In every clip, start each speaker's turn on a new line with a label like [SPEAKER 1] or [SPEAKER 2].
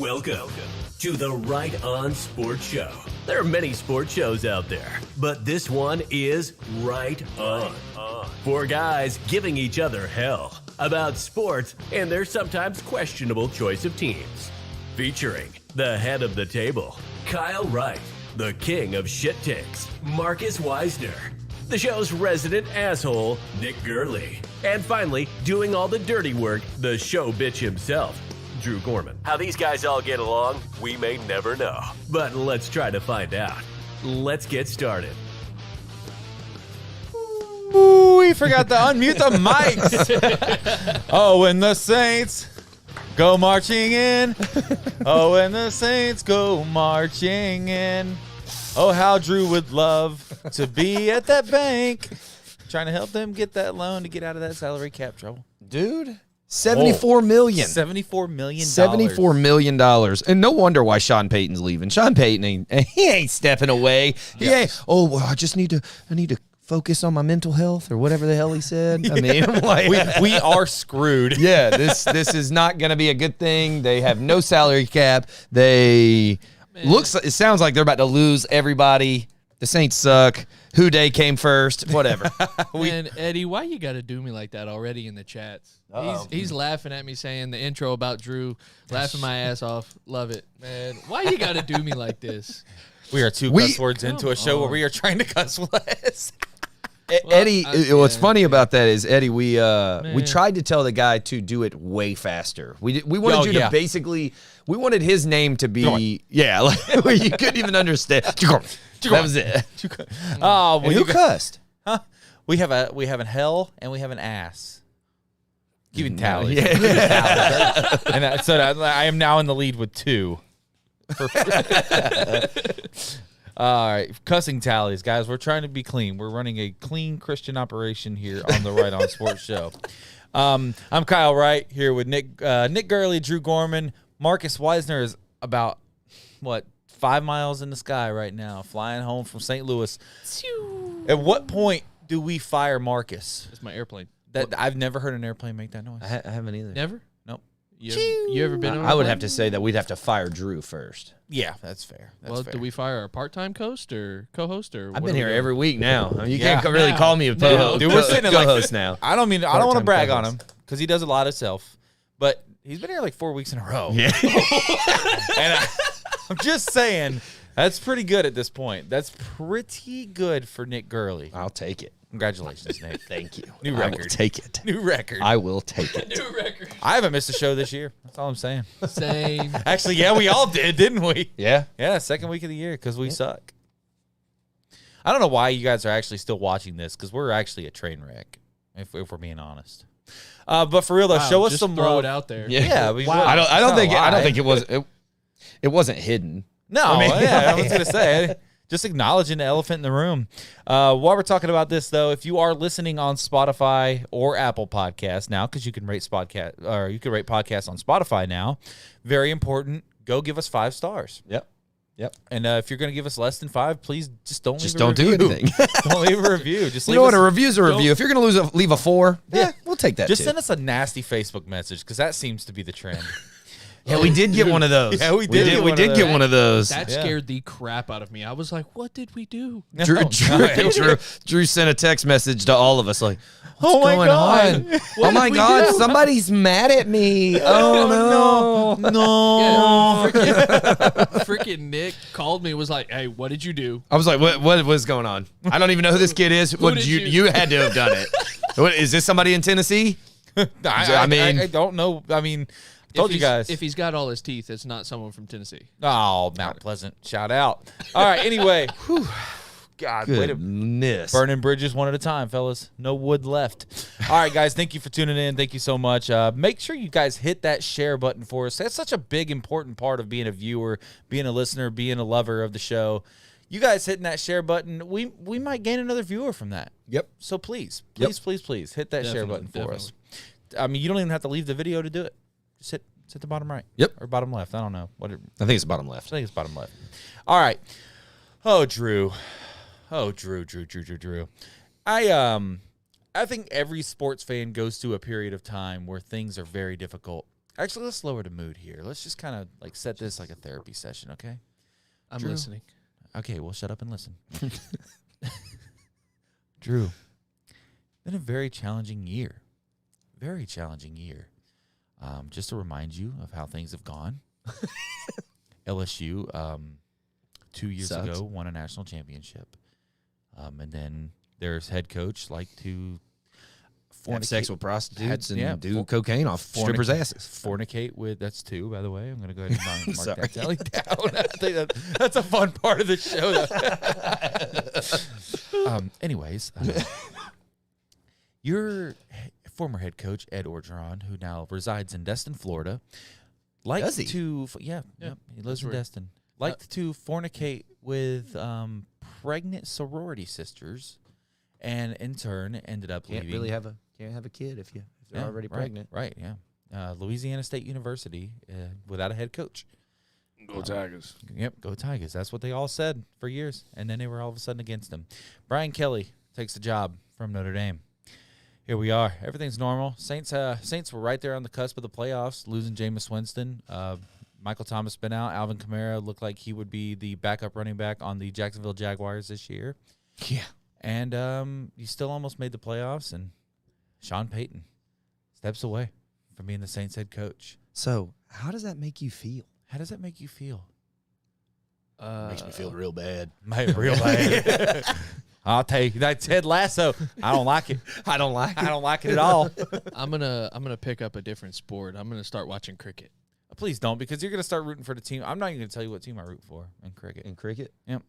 [SPEAKER 1] Welcome to the Right On Sports Show. There are many sports shows out there, but this one is Right On. Four guys giving each other hell about sports and their sometimes questionable choice of teams. Featuring the head of the table, Kyle Wright, the king of shit takes, Marcus Weisner, the show's resident asshole, Nick Gurley, and finally, doing all the dirty work, the show bitch himself, Drew Gorman. How these guys all get along, we may never know. But let's try to find out. Let's get started.
[SPEAKER 2] Ooh, we forgot to unmute the mics. Oh, when the Saints go marching in. Oh, when the Saints go marching in. Oh, how Drew would love to be at that bank, trying to help them get that loan to get out of that salary cap trouble.
[SPEAKER 3] Dude, $74 million.
[SPEAKER 2] $74 million.
[SPEAKER 3] $74 million. And no wonder why Sean Payton's leaving. Sean Payton ain't stepping away. He ain't, I need to focus on my mental health or whatever the hell he said. I mean,
[SPEAKER 2] we are screwed.
[SPEAKER 3] Yeah, this is not going to be a good thing. They have no salary cap. It sounds like they're about to lose everybody. The Saints suck. Who Day came first. Whatever.
[SPEAKER 4] Man, Eddie, why you got to do me like that already in the chats? He's laughing at me saying the intro about Drew, laughing my ass off. Love it, man. Why you got to do me like this?
[SPEAKER 2] We are two cuss words into a show where we are trying to cuss less.
[SPEAKER 3] Eddie, what's funny about that is, Eddie, we tried to tell the guy to do it way faster. We wanted you to basically, we wanted his name to be, where you couldn't even understand. That was it.
[SPEAKER 2] Who
[SPEAKER 3] cussed?
[SPEAKER 2] Huh? We have an hell and we have an ass. Keeping tally.
[SPEAKER 3] Yeah.
[SPEAKER 2] And so I am now in the lead with 2. All right, cussing tallies, guys. We're trying to be clean. We're running a clean Christian operation here on the Right On Sports Show. I'm Kyle Wright here with Nick Gurley, Drew Gorman. Marcus Weisner is about 5 miles in the sky right now, flying home from St. Louis. At what point do we fire Marcus?
[SPEAKER 4] It's my airplane.
[SPEAKER 2] I've never heard an airplane make that noise.
[SPEAKER 3] I haven't either.
[SPEAKER 4] Never?
[SPEAKER 2] Nope.
[SPEAKER 4] You ever been on
[SPEAKER 3] I would have to say that we'd have to fire Drew first.
[SPEAKER 2] Yeah, that's fair. That's fair.
[SPEAKER 4] Do we fire our part-time co-host or co-host? Or
[SPEAKER 3] I've been here every week now. I mean, you can't
[SPEAKER 4] Yeah.
[SPEAKER 3] really call me a
[SPEAKER 4] Now.
[SPEAKER 2] Dude, we're sitting at
[SPEAKER 3] co-host now.
[SPEAKER 2] I don't want to
[SPEAKER 3] Part-time
[SPEAKER 2] brag on
[SPEAKER 3] co-host.
[SPEAKER 2] him because he does a lot himself, but he's been here like 4 weeks in a row.
[SPEAKER 3] Yeah.
[SPEAKER 2] And I'm just saying, that's pretty good at this point. That's pretty good for Nick Gurley.
[SPEAKER 3] I'll take it.
[SPEAKER 2] Congratulations, Nick.
[SPEAKER 3] Thank you.
[SPEAKER 2] New
[SPEAKER 3] I will
[SPEAKER 2] record.
[SPEAKER 3] take it.
[SPEAKER 2] New record.
[SPEAKER 3] I will take it.
[SPEAKER 4] New record.
[SPEAKER 2] I haven't missed a show this year. That's all I'm saying.
[SPEAKER 4] Same.
[SPEAKER 2] Actually, yeah, we all did, didn't we?
[SPEAKER 3] Yeah.
[SPEAKER 2] Yeah, second week of the year because we suck. I don't know why you guys are actually still watching this because we're actually a train wreck, if we're being honest. But for real though, show us
[SPEAKER 4] just
[SPEAKER 2] some
[SPEAKER 4] throw
[SPEAKER 2] love.
[SPEAKER 4] it out there.
[SPEAKER 2] Yeah, I mean,
[SPEAKER 3] I don't think it wasn't hidden.
[SPEAKER 2] No, I was gonna say, just acknowledging the elephant in the room. While we're talking about this, though, if you are listening on Spotify or Apple Podcasts now, because you can rate podcasts on Spotify now, very important. Go give us 5 stars.
[SPEAKER 3] Yep.
[SPEAKER 2] And if you're gonna give us less than 5, please just don't
[SPEAKER 3] do anything.
[SPEAKER 2] Don't leave a review. Just
[SPEAKER 3] You
[SPEAKER 2] leave
[SPEAKER 3] know what?
[SPEAKER 2] us,
[SPEAKER 3] A review's a review. If you're gonna leave a 4, we'll take that.
[SPEAKER 2] just
[SPEAKER 3] too.
[SPEAKER 2] send us a nasty Facebook message because that seems to be the trend.
[SPEAKER 3] Yeah, we did get one of those.
[SPEAKER 2] Yeah, we did.
[SPEAKER 3] We did get one of those.
[SPEAKER 4] That scared the crap out of me. I was like, what did we do?
[SPEAKER 3] Drew sent a text message to all of us like, what's
[SPEAKER 2] Oh my
[SPEAKER 3] going
[SPEAKER 2] God.
[SPEAKER 3] on?
[SPEAKER 4] What
[SPEAKER 3] Oh my
[SPEAKER 4] did we
[SPEAKER 3] God,
[SPEAKER 4] do?
[SPEAKER 3] somebody's mad at me. Oh no.
[SPEAKER 4] Freaking Nick called me and was like, hey, what did you do?
[SPEAKER 3] I was like, what was going on? I don't even know who this kid is. What
[SPEAKER 4] did
[SPEAKER 3] you had to have done it. What, is this somebody in Tennessee?
[SPEAKER 2] I don't know. I mean, told you guys.
[SPEAKER 4] If he's got all his teeth, it's not someone from Tennessee.
[SPEAKER 2] Oh, Mount Pleasant. Shout out. All right, anyway. God, way to
[SPEAKER 3] Goodness.
[SPEAKER 2] burning bridges one at a time, fellas. No wood left. All right, guys, thank you for tuning in. Thank you so much. Make sure you guys hit that share button for us. That's such a big, important part of being a viewer, being a listener, being a lover of the show. You guys hitting that share button, we might gain another viewer from that.
[SPEAKER 3] Yep.
[SPEAKER 2] So please hit that share button for us. I mean, you don't even have to leave the video to do it. Just hit the bottom right.
[SPEAKER 3] Yep.
[SPEAKER 2] Or bottom left. I don't know.
[SPEAKER 3] I think it's bottom left.
[SPEAKER 2] I think it's bottom left. All right. Oh, Drew. I think every sports fan goes through a period of time where things are very difficult. Actually, let's lower the mood here. Let's just kind of like set this like a therapy session, okay?
[SPEAKER 4] I'm
[SPEAKER 2] Drew?
[SPEAKER 4] listening.
[SPEAKER 2] Okay, well, shut up and listen. Drew, been a very challenging year. Very challenging year. Just to remind you of how things have gone. LSU, 2 years ago, won a national championship. And then there's head coach like to
[SPEAKER 3] have sex with prostitutes and do cocaine off strippers' asses.
[SPEAKER 2] Fornicate with, that's 2, by the way. I'm going to go ahead and mark that tally down. I think that's a fun part of the show. Anyways, your former head coach, Ed Orgeron, who now resides in Destin, Florida, liked to, he lives in Destin, liked to fornicate with pregnant sorority sisters, and in turn ended up leaving.
[SPEAKER 3] Can't have a kid if they're already pregnant.
[SPEAKER 2] Right, yeah. Louisiana State University without a head coach.
[SPEAKER 5] Go Tigers.
[SPEAKER 2] Yep, go Tigers. That's what they all said for years, and then they were all of a sudden against him. Brian Kelly takes the job from Notre Dame. Here we are. Everything's normal. Saints were right there on the cusp of the playoffs, losing Jameis Winston. Michael Thomas been out. Alvin Kamara looked like he would be the backup running back on the Jacksonville Jaguars this year.
[SPEAKER 3] Yeah.
[SPEAKER 2] And you still almost made the playoffs, and Sean Payton steps away from being the Saints head coach.
[SPEAKER 3] So how does that make you feel?
[SPEAKER 2] How does that make you feel?
[SPEAKER 3] Makes me feel real bad.
[SPEAKER 2] Real bad. I'll tell you, that Ted Lasso, I don't like it.
[SPEAKER 3] I don't like
[SPEAKER 2] it at all.
[SPEAKER 4] I'm gonna pick up a different sport. I'm gonna start watching cricket.
[SPEAKER 2] Please don't, because you're gonna start rooting for the team. I'm not even gonna tell you what team I root for in cricket.
[SPEAKER 3] In cricket?
[SPEAKER 2] Yep,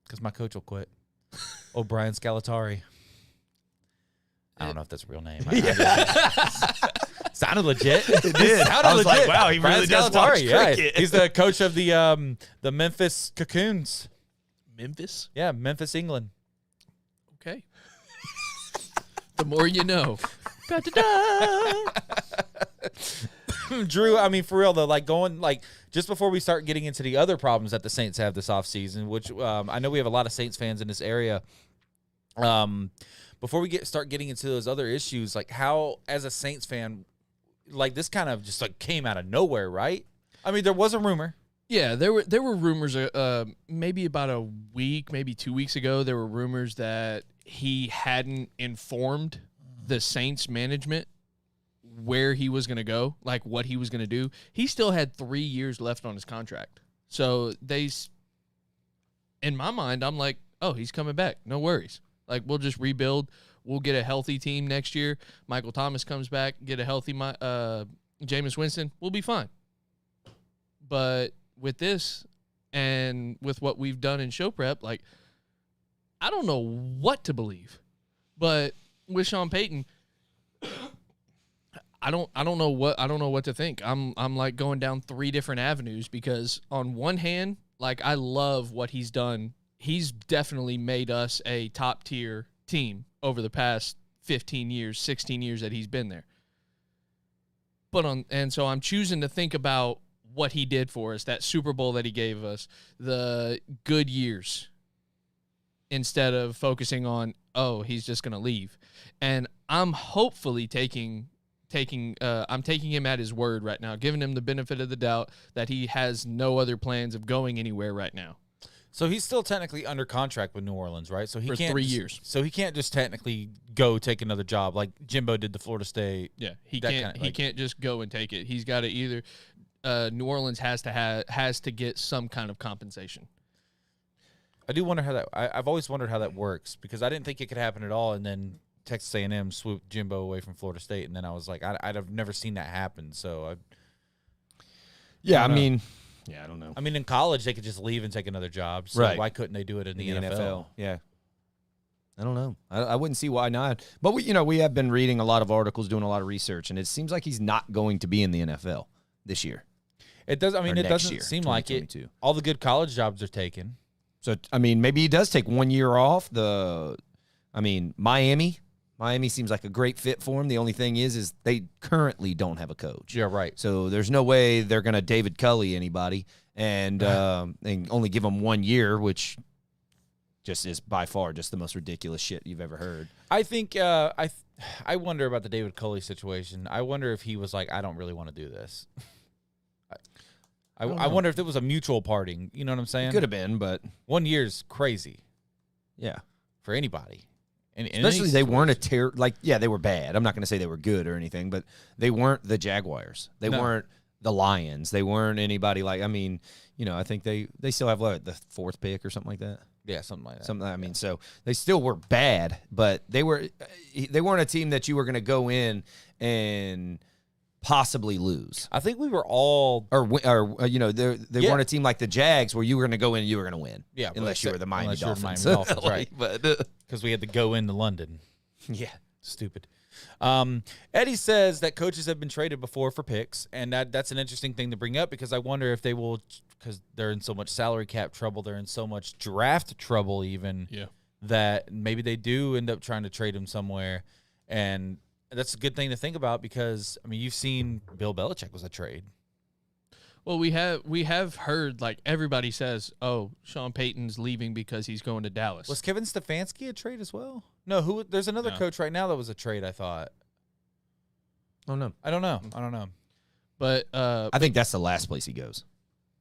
[SPEAKER 2] because my coach will quit. Brian Scalatari. I don't know if that's a real name. Sounded legit. It did.
[SPEAKER 3] I was like, wow, he
[SPEAKER 2] Brian
[SPEAKER 3] really does watch cricket.
[SPEAKER 2] Yeah, he's the coach of the Memphis Cocoons.
[SPEAKER 4] Memphis?
[SPEAKER 2] Yeah, Memphis, England.
[SPEAKER 4] Okay. The more you know.
[SPEAKER 2] Drew, I mean, for real though, just before we start getting into the other problems that the Saints have this offseason, which I know we have a lot of Saints fans in this area. Before we start getting into those other issues, like how, as a Saints fan, like this kind of just like came out of nowhere, right? I mean, there was a rumor.
[SPEAKER 4] Yeah, there were rumors. Maybe about a week, maybe 2 weeks ago, there were rumors that he hadn't informed the Saints management where he was going to go, like what he was going to do. He still had 3 years left on his contract. So in my mind, I'm like, oh, he's coming back. No worries. Like, we'll just rebuild. We'll get a healthy team next year. Michael Thomas comes back, get a healthy Jameis Winston. We'll be fine. But with this and with what we've done in show prep, like, I don't know what to believe. But with Sean Payton, I don't know what to think. I'm like going down 3 different avenues, because on one hand, like, I love what he's done. He's definitely made us a top tier team over the past 15 years, 16 years that he's been there. And so I'm choosing to think about what he did for us, that Super Bowl that he gave us, the good years, instead of focusing on, oh, he's just going to leave. And I'm hopefully taking him at his word right now, giving him the benefit of the doubt that he has no other plans of going anywhere right now.
[SPEAKER 2] So he's still technically under contract with New Orleans, right? So he
[SPEAKER 4] for
[SPEAKER 2] can't
[SPEAKER 4] 3 years.
[SPEAKER 2] So he can't just technically go take another job like Jimbo did to Florida State.
[SPEAKER 4] Yeah, he can't just go and take it. He's got to either New Orleans has to get some kind of compensation.
[SPEAKER 2] I do wonder how that. I've always wondered how that works, because I didn't think it could happen at all, and then Texas A&M swooped Jimbo away from Florida State, and then I was like, I'd have never seen that happen. So
[SPEAKER 3] I mean. Yeah, I don't know.
[SPEAKER 2] I mean, in college, they could just leave and take another job. So
[SPEAKER 3] right.
[SPEAKER 2] Why couldn't they do it in the NFL?
[SPEAKER 3] Yeah. I don't know. I wouldn't see why not. But we have been reading a lot of articles, doing a lot of research, and it seems like he's not going to be in the NFL this year.
[SPEAKER 2] It does. I mean, it doesn't
[SPEAKER 3] year,
[SPEAKER 2] seem like it. All the good college jobs are taken.
[SPEAKER 3] So I mean, maybe he does take 1 year off. Miami seems like a great fit for him. The only thing is they currently don't have a coach.
[SPEAKER 2] Yeah, right.
[SPEAKER 3] So there's no way they're going to David Culley anybody and only give him 1 year, which just is by far just the most ridiculous shit you've ever heard.
[SPEAKER 2] I think I wonder about the David Culley situation. I wonder if he was like, I don't really want to do this. I wonder if it was a mutual parting. You know what I'm saying?
[SPEAKER 3] Could have been, but
[SPEAKER 2] 1 year's crazy.
[SPEAKER 3] Yeah.
[SPEAKER 2] For anybody.
[SPEAKER 3] Especially they weren't they were bad. I'm not going to say they were good or anything, but they weren't the Jaguars. They weren't the Lions. They weren't anybody like, I think they still have the 4th pick or something like that.
[SPEAKER 2] Yeah, something like that.
[SPEAKER 3] So they still were bad, but they weren't a team that you were going to go in and possibly lose.
[SPEAKER 2] I think we were all
[SPEAKER 3] they weren't a team like the Jags where you were going to go in and you were going to win.
[SPEAKER 2] Yeah,
[SPEAKER 3] unless you were the Miami Dolphins.
[SPEAKER 2] Right. Because we had to go into London.
[SPEAKER 3] Yeah.
[SPEAKER 2] Stupid. Eddie says that coaches have been traded before for picks, and that's an interesting thing to bring up because I wonder if they will, because they're in so much salary cap trouble, they're in so much draft trouble even, that maybe they do end up trying to trade him somewhere. And that's a good thing to think about because, you've seen Bill Belichick was a trade.
[SPEAKER 4] Well, we have heard, like, everybody says, oh, Sean Payton's leaving because he's going to Dallas.
[SPEAKER 2] Was Kevin Stefanski a trade as well? No, there's another coach right now that was a trade, I thought.
[SPEAKER 3] Oh, no.
[SPEAKER 2] I don't know.
[SPEAKER 4] But
[SPEAKER 3] I think that's the last place he goes.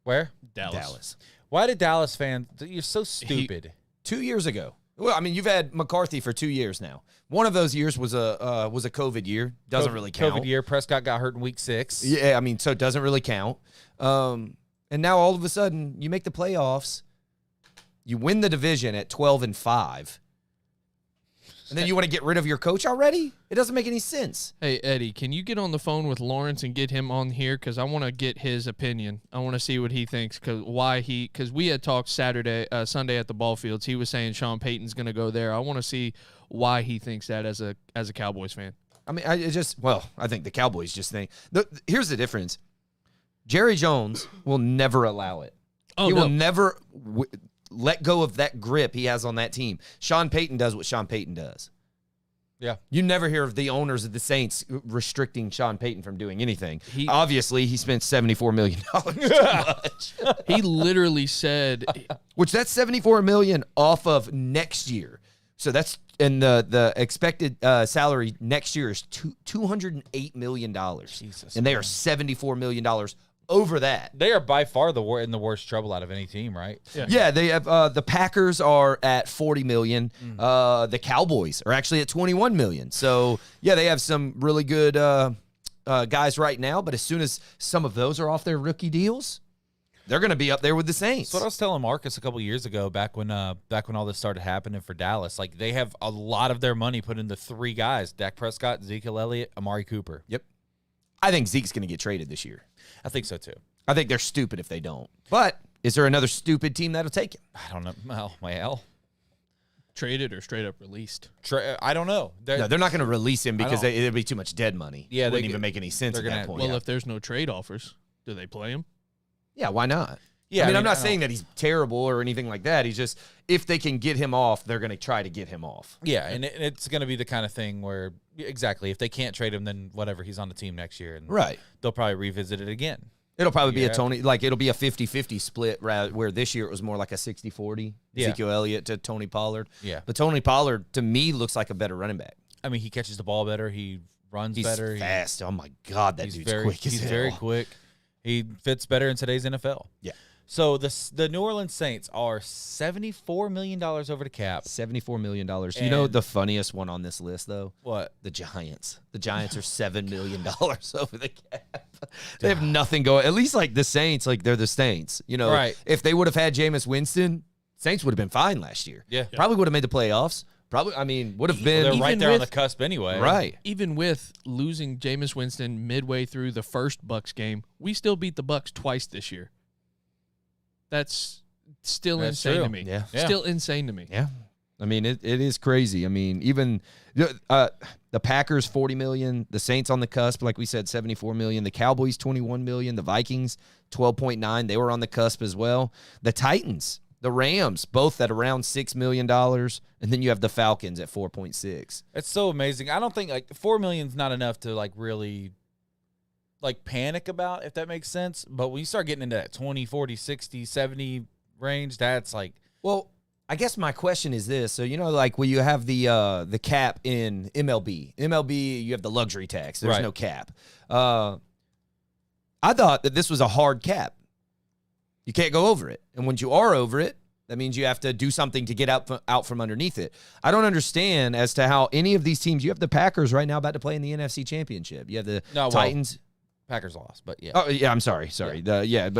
[SPEAKER 2] Where?
[SPEAKER 3] Dallas.
[SPEAKER 2] Why did Dallas fans? You're so stupid.
[SPEAKER 3] 2 years ago. Well, you've had McCarthy for 2 years now. One of those years was a COVID year. Doesn't really count.
[SPEAKER 2] COVID year. Prescott got hurt in week 6.
[SPEAKER 3] Yeah, so it doesn't really count. And now all of a sudden you make the playoffs, you win the division at 12-5, and then you want to get rid of your coach already? It doesn't make any sense.
[SPEAKER 4] Hey, Eddie, can you get on the phone with Lawrence and get him on here? Because I want to get his opinion. I want to see what he thinks. Because we had talked Sunday at the ball fields. He was saying Sean Payton's going to go there. I want to see why he thinks that as a Cowboys fan.
[SPEAKER 3] I think the Cowboys just think. Here's the difference. Jerry Jones will never allow it. He will never let go of that grip he has on that team. Sean Payton does what Sean Payton does.
[SPEAKER 2] Yeah.
[SPEAKER 3] You never hear of the owners of the Saints restricting Sean Payton from doing anything. Obviously, he spent $74 million too much.
[SPEAKER 4] He literally said...
[SPEAKER 3] Which that's $74 million off of next year. So that's... And the expected salary next year is $208 million.
[SPEAKER 2] Jesus.
[SPEAKER 3] And they are $74 million over that.
[SPEAKER 2] They are by far in the worst trouble out of any team, right?
[SPEAKER 3] Yeah, they have the Packers are at $40 million. The Cowboys are actually at $21 million. So, yeah, they have some really good guys right now. But as soon as some of those are off their rookie deals, they're going to be up there with the Saints.
[SPEAKER 2] That's what I was telling Marcus a couple years ago, back when all this started happening for Dallas. Like, they have a lot of their money put into 3 guys: Dak Prescott, Ezekiel Elliott, Amari Cooper.
[SPEAKER 3] Yep. I think Zeke's going to get traded this year.
[SPEAKER 2] I think so too.
[SPEAKER 3] I think they're stupid if they don't. But is there another stupid team that'll take him?
[SPEAKER 2] I don't know. Well,
[SPEAKER 4] traded or straight up released?
[SPEAKER 2] I don't know.
[SPEAKER 3] They're not going to release him because it'd be too much dead money.
[SPEAKER 2] Yeah,
[SPEAKER 3] it wouldn't even make any sense at that point.
[SPEAKER 4] Well, if there's no trade offers, do they play him?
[SPEAKER 3] Yeah, why not?
[SPEAKER 2] Yeah,
[SPEAKER 3] I'm not saying that he's terrible or anything like that. He's just, if they can get him off, they're going to try to get him off.
[SPEAKER 2] Yeah, and it's going to be the kind of thing where, exactly, if they can't trade him, then whatever, he's on the team next year. And they'll probably revisit it again.
[SPEAKER 3] It'll probably be it'll be a 50-50 split, where this year it was more like a 60-40, Ezekiel Elliott to Tony Pollard.
[SPEAKER 2] Yeah.
[SPEAKER 3] But Tony Pollard, to me, looks like a better running back.
[SPEAKER 2] He catches the ball better. He runs better.
[SPEAKER 3] He's fast. Oh, my God, that dude's quick as hell.
[SPEAKER 2] He's very quick. He fits better in today's NFL.
[SPEAKER 3] Yeah.
[SPEAKER 2] So the New Orleans Saints are $74 million over the cap.
[SPEAKER 3] $74 million. You know the funniest one on this list, though?
[SPEAKER 2] What?
[SPEAKER 3] The Giants. The Giants are $7 million over the cap. They have nothing going. At least like the Saints, like they're the Saints.
[SPEAKER 2] Right.
[SPEAKER 3] If they would have had Jameis Winston, Saints would have been fine last year.
[SPEAKER 2] Yeah.
[SPEAKER 3] Probably would have made the playoffs. Probably, would have been.
[SPEAKER 2] They're right there on the cusp anyway.
[SPEAKER 3] Right.
[SPEAKER 4] Even with losing Jameis Winston midway through the first Bucs game, we still beat the Bucs twice this year. That's still insane to me.
[SPEAKER 3] Yeah.
[SPEAKER 4] Still insane to me.
[SPEAKER 3] Yeah. It is crazy. Even the Packers, $40 million. The Saints on the cusp, like we said, $74 million. The Cowboys, $21 million. The Vikings, $12.9. They were on the cusp as well. The Titans, the Rams, both at around $6 million. And then you have the Falcons at 4.6.
[SPEAKER 2] It's so amazing. I don't think $4 million is not enough to really panic about, if that makes sense. But when you start getting into that 20, 40, 60, 70 range, that's like...
[SPEAKER 3] Well, I guess my question is this. So, like when you have the cap in MLB. MLB, you have the luxury tax. There's no cap. I thought that this was a hard cap. You can't go over it. And once you are over it, that means you have to do something to get out from underneath it. I don't understand as to how any of these teams, you have the Packers right now about to play in the NFC Championship. You have the Titans.
[SPEAKER 2] Packers lost, but yeah.
[SPEAKER 3] Oh, yeah, I'm sorry. Sorry.
[SPEAKER 2] Yeah.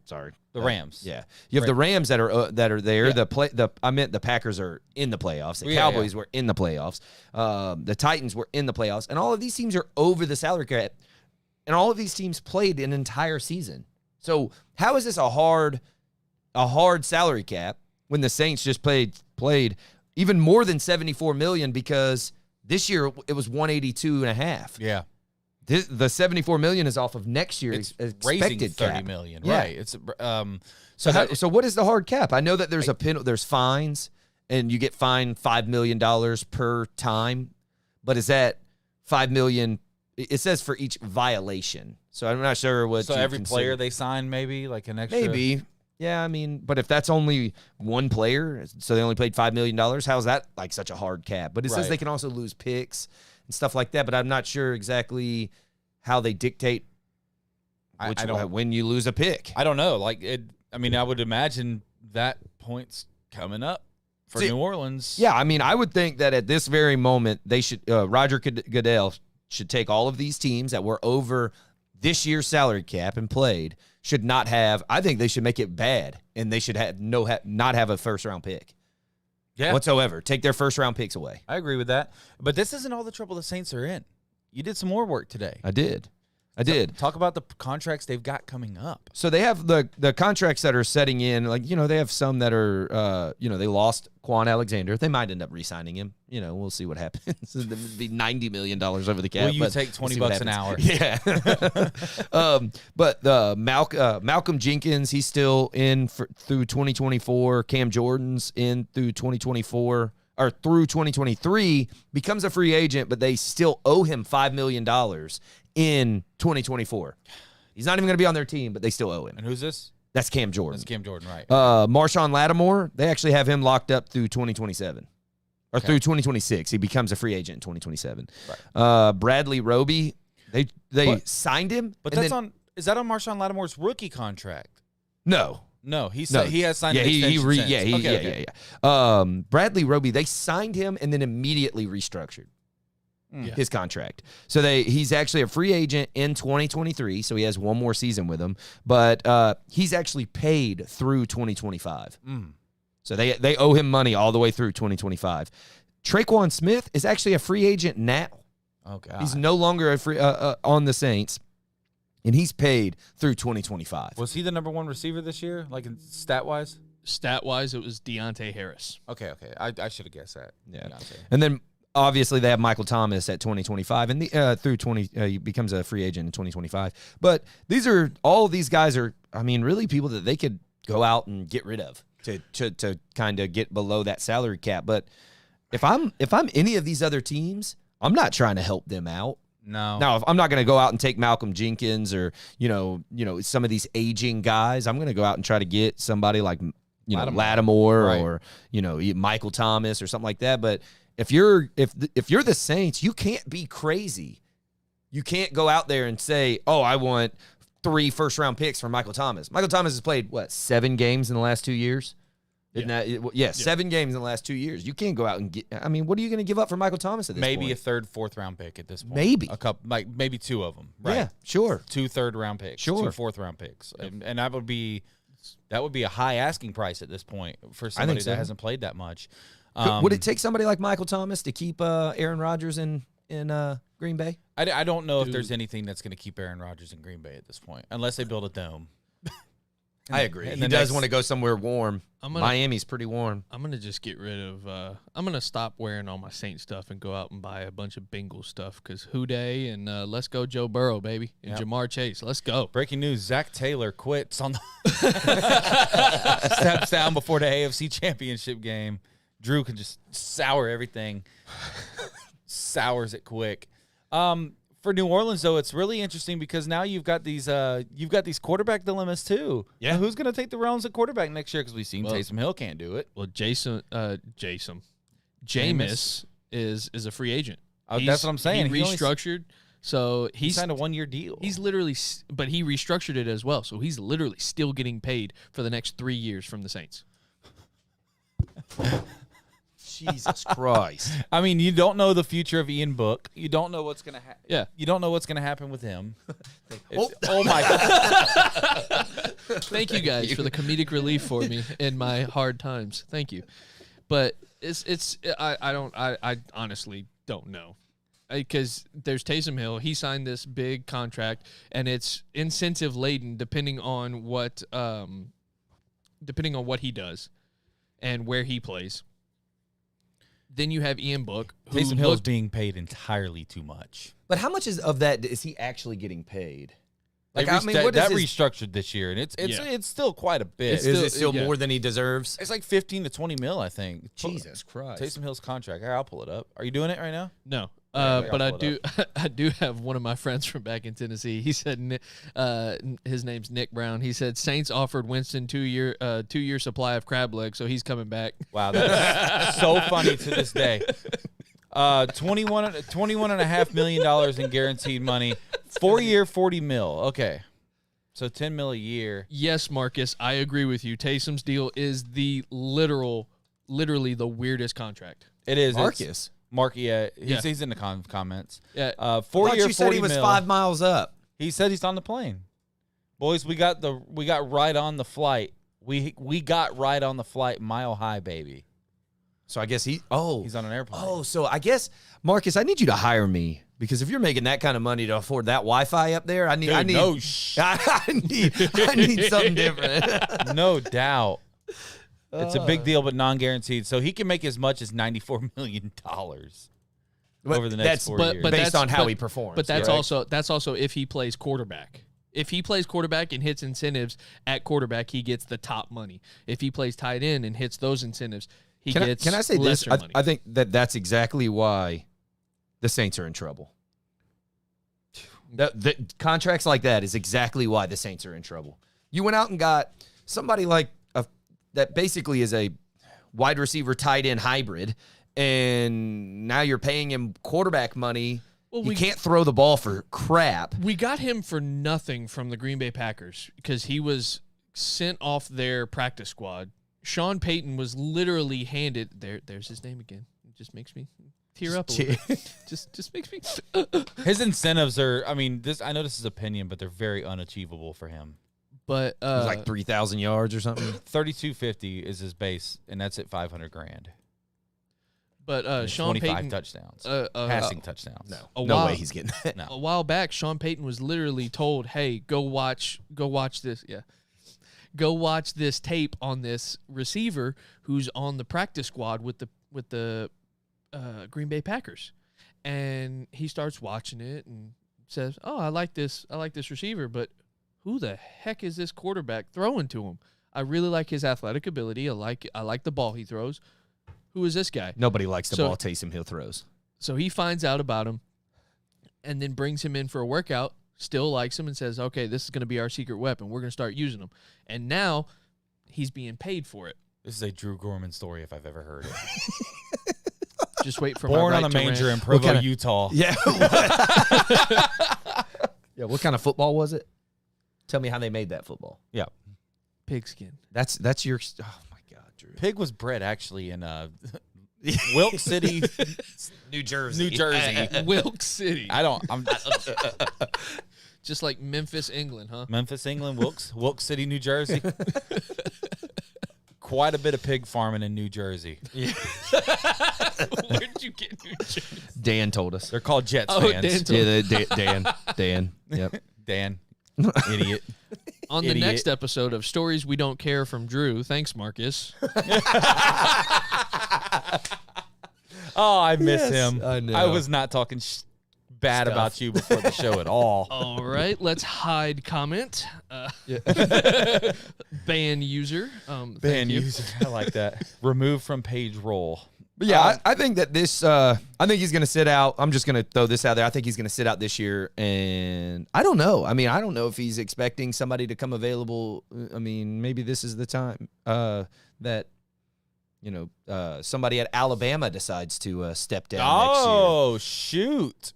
[SPEAKER 3] Sorry.
[SPEAKER 2] The Rams.
[SPEAKER 3] Yeah. You have the Rams that are there.
[SPEAKER 2] Yeah.
[SPEAKER 3] I meant the Packers are in the playoffs. The Cowboys were in the playoffs. The Titans were in the playoffs. And all of these teams are over the salary cap. And all of these teams played an entire season. So how is this a hard salary cap when the Saints just played even more than $74 million, because this year it was $182.5.
[SPEAKER 2] Yeah.
[SPEAKER 3] The $74 million is off of next year's expected
[SPEAKER 2] $30
[SPEAKER 3] cap.
[SPEAKER 2] million.
[SPEAKER 3] Yeah.
[SPEAKER 2] Right. It's
[SPEAKER 3] so what is the hard cap? I know that there's there's fines, and you get fined $5 million per time, but is that $5 million? It says for each violation, so I'm not sure what.
[SPEAKER 2] So every player they sign, maybe like an extra.
[SPEAKER 3] Maybe. Yeah, I mean, but if that's only one player, so they only played $5 million, how's that like such a hard cap? But it says they can also lose picks and stuff like that, but I'm not sure exactly how they dictate when you lose a pick.
[SPEAKER 2] I don't know. I would imagine that point's coming up for New Orleans.
[SPEAKER 3] Yeah, I mean, I would think that at this very moment, they should Roger Goodell should take all of these teams that were over this year's salary cap and played, should not have. I think they should make it bad, and they should not have a first-round pick.
[SPEAKER 2] Yeah.
[SPEAKER 3] Whatsoever. Take their first-round picks away.
[SPEAKER 2] I agree with that. But this isn't all the trouble the Saints are in. You did some more work today.
[SPEAKER 3] I did.
[SPEAKER 2] Talk about the contracts they've got coming up.
[SPEAKER 3] So they have the contracts that are setting in, they have some that are, they lost Quan Alexander. They might end up re-signing him. We'll see what happens. It would be $90 million over the cap.
[SPEAKER 2] Will you take $20 an hour?
[SPEAKER 3] Yeah. But Malcolm Jenkins, he's still in through 2024. Cam Jordan's in through 2024. Or through 2023, becomes a free agent, but they still owe him $5 million in 2024. He's not even going to be on their team, but they still owe him.
[SPEAKER 2] And who's this?
[SPEAKER 3] That's Cam Jordan.
[SPEAKER 2] That's Cam Jordan, right.
[SPEAKER 3] Marshawn Lattimore, they actually have him locked up through 2027. Or through 2026. He becomes a free agent in 2027. Right. Bradley Roby, they signed him.
[SPEAKER 2] But is that on Marshawn Lattimore's rookie contract?
[SPEAKER 3] No.
[SPEAKER 2] No, he has signed an extension.
[SPEAKER 3] Bradley Roby, they signed him and then immediately restructured his contract. So he's actually a free agent in 2023, so he has one more season with them, but he's actually paid through 2025. So they owe him money all the way through 2025. Traquan Smith is actually a free agent now.
[SPEAKER 2] Oh, God.
[SPEAKER 3] He's no longer a free on the Saints. And he's paid through 2025.
[SPEAKER 2] Was he the number one receiver this year, like in stat-wise?
[SPEAKER 4] Stat-wise, it was Deontay Harris.
[SPEAKER 2] Okay. I should have guessed that.
[SPEAKER 3] Yeah. Deontay. And then, obviously, they have Michael Thomas at 2025, and he becomes a free agent in 2025. But all these guys are, really people that they could go out and get rid of to kind of get below that salary cap. But if I'm any of these other teams, I'm not trying to help them out.
[SPEAKER 2] No.
[SPEAKER 3] Now, if I'm not going to go out and take Malcolm Jenkins or, some of these aging guys, I'm going to go out and try to get somebody like, Lattimore
[SPEAKER 2] right.
[SPEAKER 3] or, Michael Thomas or something like that. But if you're the Saints, you can't be crazy. You can't go out there and say, oh, I want 3 first-round picks for Michael Thomas. Michael Thomas has played, 7 games in the last 2 years?
[SPEAKER 4] Yeah.
[SPEAKER 3] 7 games in the last 2 years. You can't go out and get. What are you going to give up for Michael Thomas at this point?
[SPEAKER 2] Maybe a 3rd, 4th round pick at this point.
[SPEAKER 3] Maybe
[SPEAKER 2] a couple, maybe 2 of them. Right?
[SPEAKER 3] Yeah, sure.
[SPEAKER 2] 2 3rd-round picks.
[SPEAKER 3] Sure.
[SPEAKER 2] 2 4th-round picks, and that would be a high asking price at this point for somebody that hasn't played that much.
[SPEAKER 3] Would it take somebody like Michael Thomas to keep Aaron Rodgers in Green Bay?
[SPEAKER 2] I don't know if there's anything that's going to keep Aaron Rodgers in Green Bay at this point, unless they build a dome.
[SPEAKER 3] I agree. He does want to go somewhere warm. Miami's pretty warm.
[SPEAKER 4] I'm going to just get rid of I'm going to stop wearing all my Saint stuff and go out and buy a bunch of Bengals stuff because Houday and let's go Joe Burrow, baby, and Jamar Chase. Let's go.
[SPEAKER 2] Breaking news, Zach Taylor quits on the steps down before the AFC Championship game. Drew can just sour everything. Sours it quick. For New Orleans, though, it's really interesting because now you've got these quarterback dilemmas too.
[SPEAKER 3] Yeah.
[SPEAKER 2] Now, who's going to take the realms at quarterback next year? Because we've seen Taysom Hill can't do it.
[SPEAKER 4] Well, Jameis is a free agent.
[SPEAKER 2] That's what I'm saying.
[SPEAKER 4] He restructured, so
[SPEAKER 2] he signed a 1-year deal.
[SPEAKER 4] He's literally, but he restructured it as well. So he's literally still getting paid for the next 3 years from the Saints.
[SPEAKER 3] Jesus Christ.
[SPEAKER 2] I mean, you don't know the future of Ian Book. You don't know what's going to happen.
[SPEAKER 4] Yeah.
[SPEAKER 2] You don't know what's going to happen with him. Oh, my God.
[SPEAKER 4] Thank you guys for the comedic relief for me in my hard times. Thank you. But I honestly don't know. Because there's Taysom Hill. He signed this big contract, and it's incentive laden depending on what he does and where he plays. Then you have Ian Book.
[SPEAKER 2] Taysom Hill is being paid entirely too much.
[SPEAKER 3] But how much of that is he actually getting paid?
[SPEAKER 2] Like, I mean, that restructured this year, and it's still quite a bit.
[SPEAKER 3] Is it still more than he deserves?
[SPEAKER 2] It's like 15 to 20 mil, I think.
[SPEAKER 3] Jesus Christ.
[SPEAKER 2] Taysom Hill's contract. Here, I'll pull it up. Are you doing it right now?
[SPEAKER 4] No. But I do have one of my friends from back in Tennessee. He said his name's Nick Brown. He said Saints offered Winston 2-year supply of crab legs, so he's coming back.
[SPEAKER 2] Wow, that's so funny to this day. $21.5 million in guaranteed money, 4-year, $40 mil. Okay, so $10 mil a year.
[SPEAKER 4] Yes, Marcus, I agree with you. Taysom's deal is literally the weirdest contract.
[SPEAKER 2] It is,
[SPEAKER 3] Marcus.
[SPEAKER 2] He's in the comments.
[SPEAKER 4] Yeah,
[SPEAKER 2] 4-year,
[SPEAKER 3] you said he was 5 miles up.
[SPEAKER 2] He said he's on the plane. Boys, we got right on the flight. We got right on the flight, Mile High, baby.
[SPEAKER 3] So I guess he's
[SPEAKER 2] on an airplane.
[SPEAKER 3] Oh, so I guess Marcus, I need you to hire me because if you're making that kind of money to afford that Wi-Fi up there, I need something different.
[SPEAKER 2] No doubt. It's a big deal, but non-guaranteed. So he can make as much as $94 million over the next 4 years.
[SPEAKER 3] Based on how he performs.
[SPEAKER 4] But that's also if he plays quarterback. If he plays quarterback and hits incentives at quarterback, he gets the top money. If he plays tight end and hits those incentives, he gets
[SPEAKER 3] Can I say this?
[SPEAKER 4] lesser money.
[SPEAKER 3] I think that's exactly why the Saints are in trouble. The contracts like that is exactly why the Saints are in trouble. You went out and got somebody like that basically is a wide receiver tight end hybrid, and now you're paying him quarterback money. Well, he can't throw the ball for crap.
[SPEAKER 4] We got him for nothing from the Green Bay Packers because he was sent off their practice squad. Sean Payton was literally handed there's his name again. It just makes me tear up a little bit. Just makes me
[SPEAKER 2] His incentives are, I mean, I know this is opinion, but they're very unachievable for him.
[SPEAKER 4] But
[SPEAKER 3] it was like 3,000 yards or something.
[SPEAKER 2] 3,250 is his base, and that's at $500,000.
[SPEAKER 4] But Sean
[SPEAKER 2] 25
[SPEAKER 4] Payton
[SPEAKER 2] touchdowns, passing touchdowns.
[SPEAKER 3] No way he's getting that.
[SPEAKER 2] No.
[SPEAKER 4] A while back, Sean Payton was literally told, "Hey, go watch this. Yeah, go watch this tape on this receiver who's on the practice squad with the Green Bay Packers." And he starts watching it and says, "Oh, I like this receiver, but who the heck is this quarterback throwing to him? I really like his athletic ability. I like the ball he throws. Who is this guy?"
[SPEAKER 3] Nobody likes the ball Taysom Hill throws.
[SPEAKER 4] So he finds out about him and then brings him in for a workout, still likes him and says, "Okay, this is going to be our secret weapon. We're going to start using him." And now he's being paid for it.
[SPEAKER 2] This is a Drew Gorman story if I've ever heard it.
[SPEAKER 4] Just wait for
[SPEAKER 2] Born
[SPEAKER 4] my
[SPEAKER 2] on a
[SPEAKER 4] right to
[SPEAKER 2] manger in
[SPEAKER 4] rant.
[SPEAKER 2] Provo, Utah.
[SPEAKER 3] Yeah. Yeah. What kind of football was it? Tell me how they made that football.
[SPEAKER 2] Yeah.
[SPEAKER 4] Pigskin.
[SPEAKER 3] That's your. Oh my God, Drew.
[SPEAKER 2] Pig was bred actually in Wilk City,
[SPEAKER 3] New Jersey.
[SPEAKER 4] Wilk City.
[SPEAKER 2] I'm
[SPEAKER 4] Just like Memphis, England, huh?
[SPEAKER 2] Memphis, England, Wilk City, New Jersey. Quite a bit of pig farming in New Jersey.
[SPEAKER 4] Yeah. Where did you get New Jersey?
[SPEAKER 3] Dan told us.
[SPEAKER 2] They're called Jets fans.
[SPEAKER 3] Dan. Yep.
[SPEAKER 2] Dan. Idiot.
[SPEAKER 4] On the next episode of Stories We Don't Care from Drew, thanks, Marcus.
[SPEAKER 2] Oh, I miss him.
[SPEAKER 3] I know.
[SPEAKER 2] I was not talking bad about you before the show at all.
[SPEAKER 4] All right, let's hide comment. Ban user.
[SPEAKER 2] Ban user. I like that. Remove from page roll.
[SPEAKER 3] But yeah, I think that this. I think he's going to sit out. I'm just going to throw this out there. I think he's going to sit out this year, and I don't know. I mean, I don't know if he's expecting somebody to come available. I mean, maybe this is the time that somebody at Alabama decides to step down next year.
[SPEAKER 2] Oh shoot!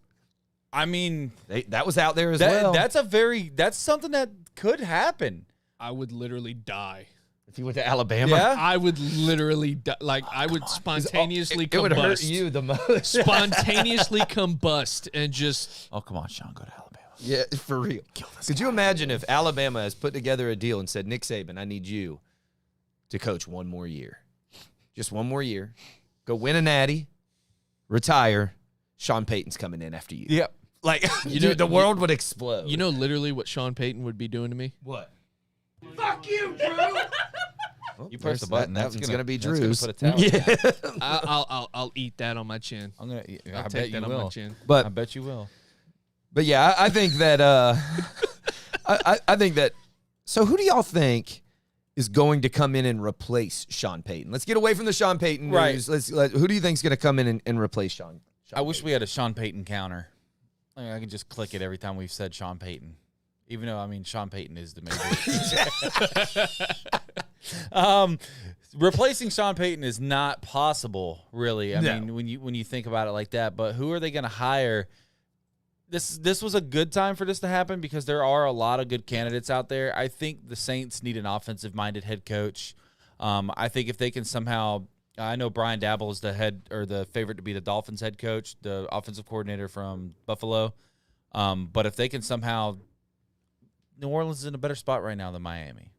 [SPEAKER 2] I mean,
[SPEAKER 3] that was out there as well.
[SPEAKER 2] That's something that could happen.
[SPEAKER 4] I would literally die.
[SPEAKER 3] If he went to Alabama,
[SPEAKER 2] Yeah?
[SPEAKER 4] I would literally die. Like, I would spontaneously combust.
[SPEAKER 3] it would hurt you the most.
[SPEAKER 4] Spontaneously combust and just.
[SPEAKER 2] Oh, come on, Sean, go to Alabama.
[SPEAKER 3] Yeah, for real. Could you imagine if Alabama has put together a deal and said, Nick Saban, I need you to coach one more year. Just one more year. Go win a natty, retire. Sean Payton's coming in after you.
[SPEAKER 2] Yep.
[SPEAKER 3] Like, the world would explode.
[SPEAKER 4] You know literally what Sean Payton would be doing to me?
[SPEAKER 3] What? Fuck you, Drew!
[SPEAKER 2] You press the button.
[SPEAKER 3] That's going to be
[SPEAKER 2] Drew's.
[SPEAKER 3] Drew's.
[SPEAKER 2] Put a towel down.
[SPEAKER 4] I'll eat that on my chin.
[SPEAKER 2] I'm gonna.
[SPEAKER 4] I'll
[SPEAKER 2] I
[SPEAKER 4] take
[SPEAKER 2] bet you
[SPEAKER 4] that on my
[SPEAKER 2] will.
[SPEAKER 4] chin.
[SPEAKER 3] But
[SPEAKER 2] I bet you will.
[SPEAKER 3] But yeah, I think that. I think that. So who do y'all think is going to come in and replace Sean Payton? Let's get away from the Sean Payton news.
[SPEAKER 2] Right.
[SPEAKER 3] Who do you think is going to come in and replace Sean?
[SPEAKER 2] I wish we had a Sean Payton counter. I could just click it every time we've said Sean Payton. Even though, I mean, Sean Payton is the major. Replacing Sean Payton is not possible, really. I mean, when you think about it like that. But who are they going to hire? This was a good time for this to happen because there are a lot of good candidates out there. I think the Saints need an offensive-minded head coach. I think if they can somehow, I know Brian Dabble is the head or the favorite to be the Dolphins head coach, the offensive coordinator from Buffalo. But if they can somehow, New Orleans is in a better spot right now than Miami.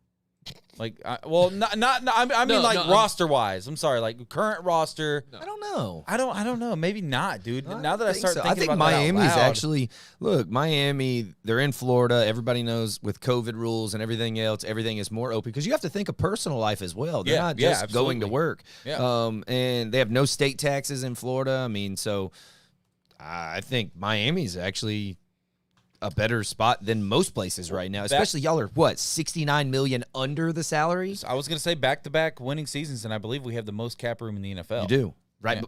[SPEAKER 2] Like, roster wise. I'm sorry, like current roster.
[SPEAKER 3] I don't know.
[SPEAKER 2] I don't know. Maybe not, dude. Now that I start
[SPEAKER 3] so.
[SPEAKER 2] thinking
[SPEAKER 3] I think
[SPEAKER 2] about
[SPEAKER 3] Miami's
[SPEAKER 2] that out loud,
[SPEAKER 3] actually Miami. They're in Florida. Everybody knows with COVID rules and everything else, everything is more open because you have to think of personal life as well. They're not just going to work.
[SPEAKER 2] Yeah.
[SPEAKER 3] And they have no state taxes in Florida. I mean, so I think Miami's actually a better spot than most places right now. Especially y'all are $69 million under the salaries.
[SPEAKER 2] I was going to say back-to-back winning seasons, and I believe we have the most cap room in the NFL.
[SPEAKER 3] You do. Right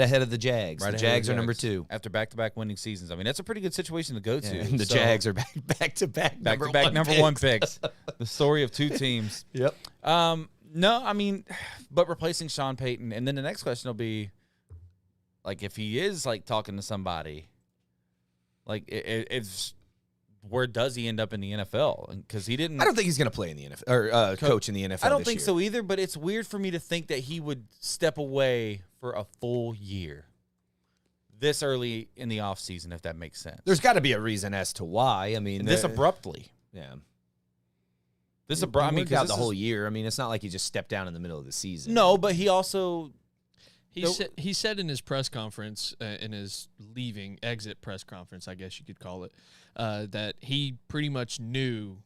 [SPEAKER 3] ahead of the Jags. The Jags are number 2
[SPEAKER 2] after back-to-back winning seasons. I mean, that's a pretty good situation to go to.
[SPEAKER 3] And the Jags are back-to-back
[SPEAKER 2] number one picks. The story of two teams.
[SPEAKER 3] Yep.
[SPEAKER 2] No, I mean, but replacing Sean Payton, and then the next question will be, like, if he is like talking to somebody, like, it's where does he end up in the NFL? Because he didn't.
[SPEAKER 3] I don't think he's going to play in the NFL or coach in the NFL.
[SPEAKER 2] I don't think so either. But it's weird for me to think that he would step away for a full year this early in the offseason, if that makes sense.
[SPEAKER 3] There's got to be a reason as to why. I mean,
[SPEAKER 2] this abruptly.
[SPEAKER 3] Yeah.
[SPEAKER 2] This abruptly. I mean,
[SPEAKER 3] out the whole year. I mean, it's not like he just stepped down in the middle of the season.
[SPEAKER 2] No, but he also.
[SPEAKER 4] He said in his press conference, in his exit press conference, I guess you could call it, that he pretty much knew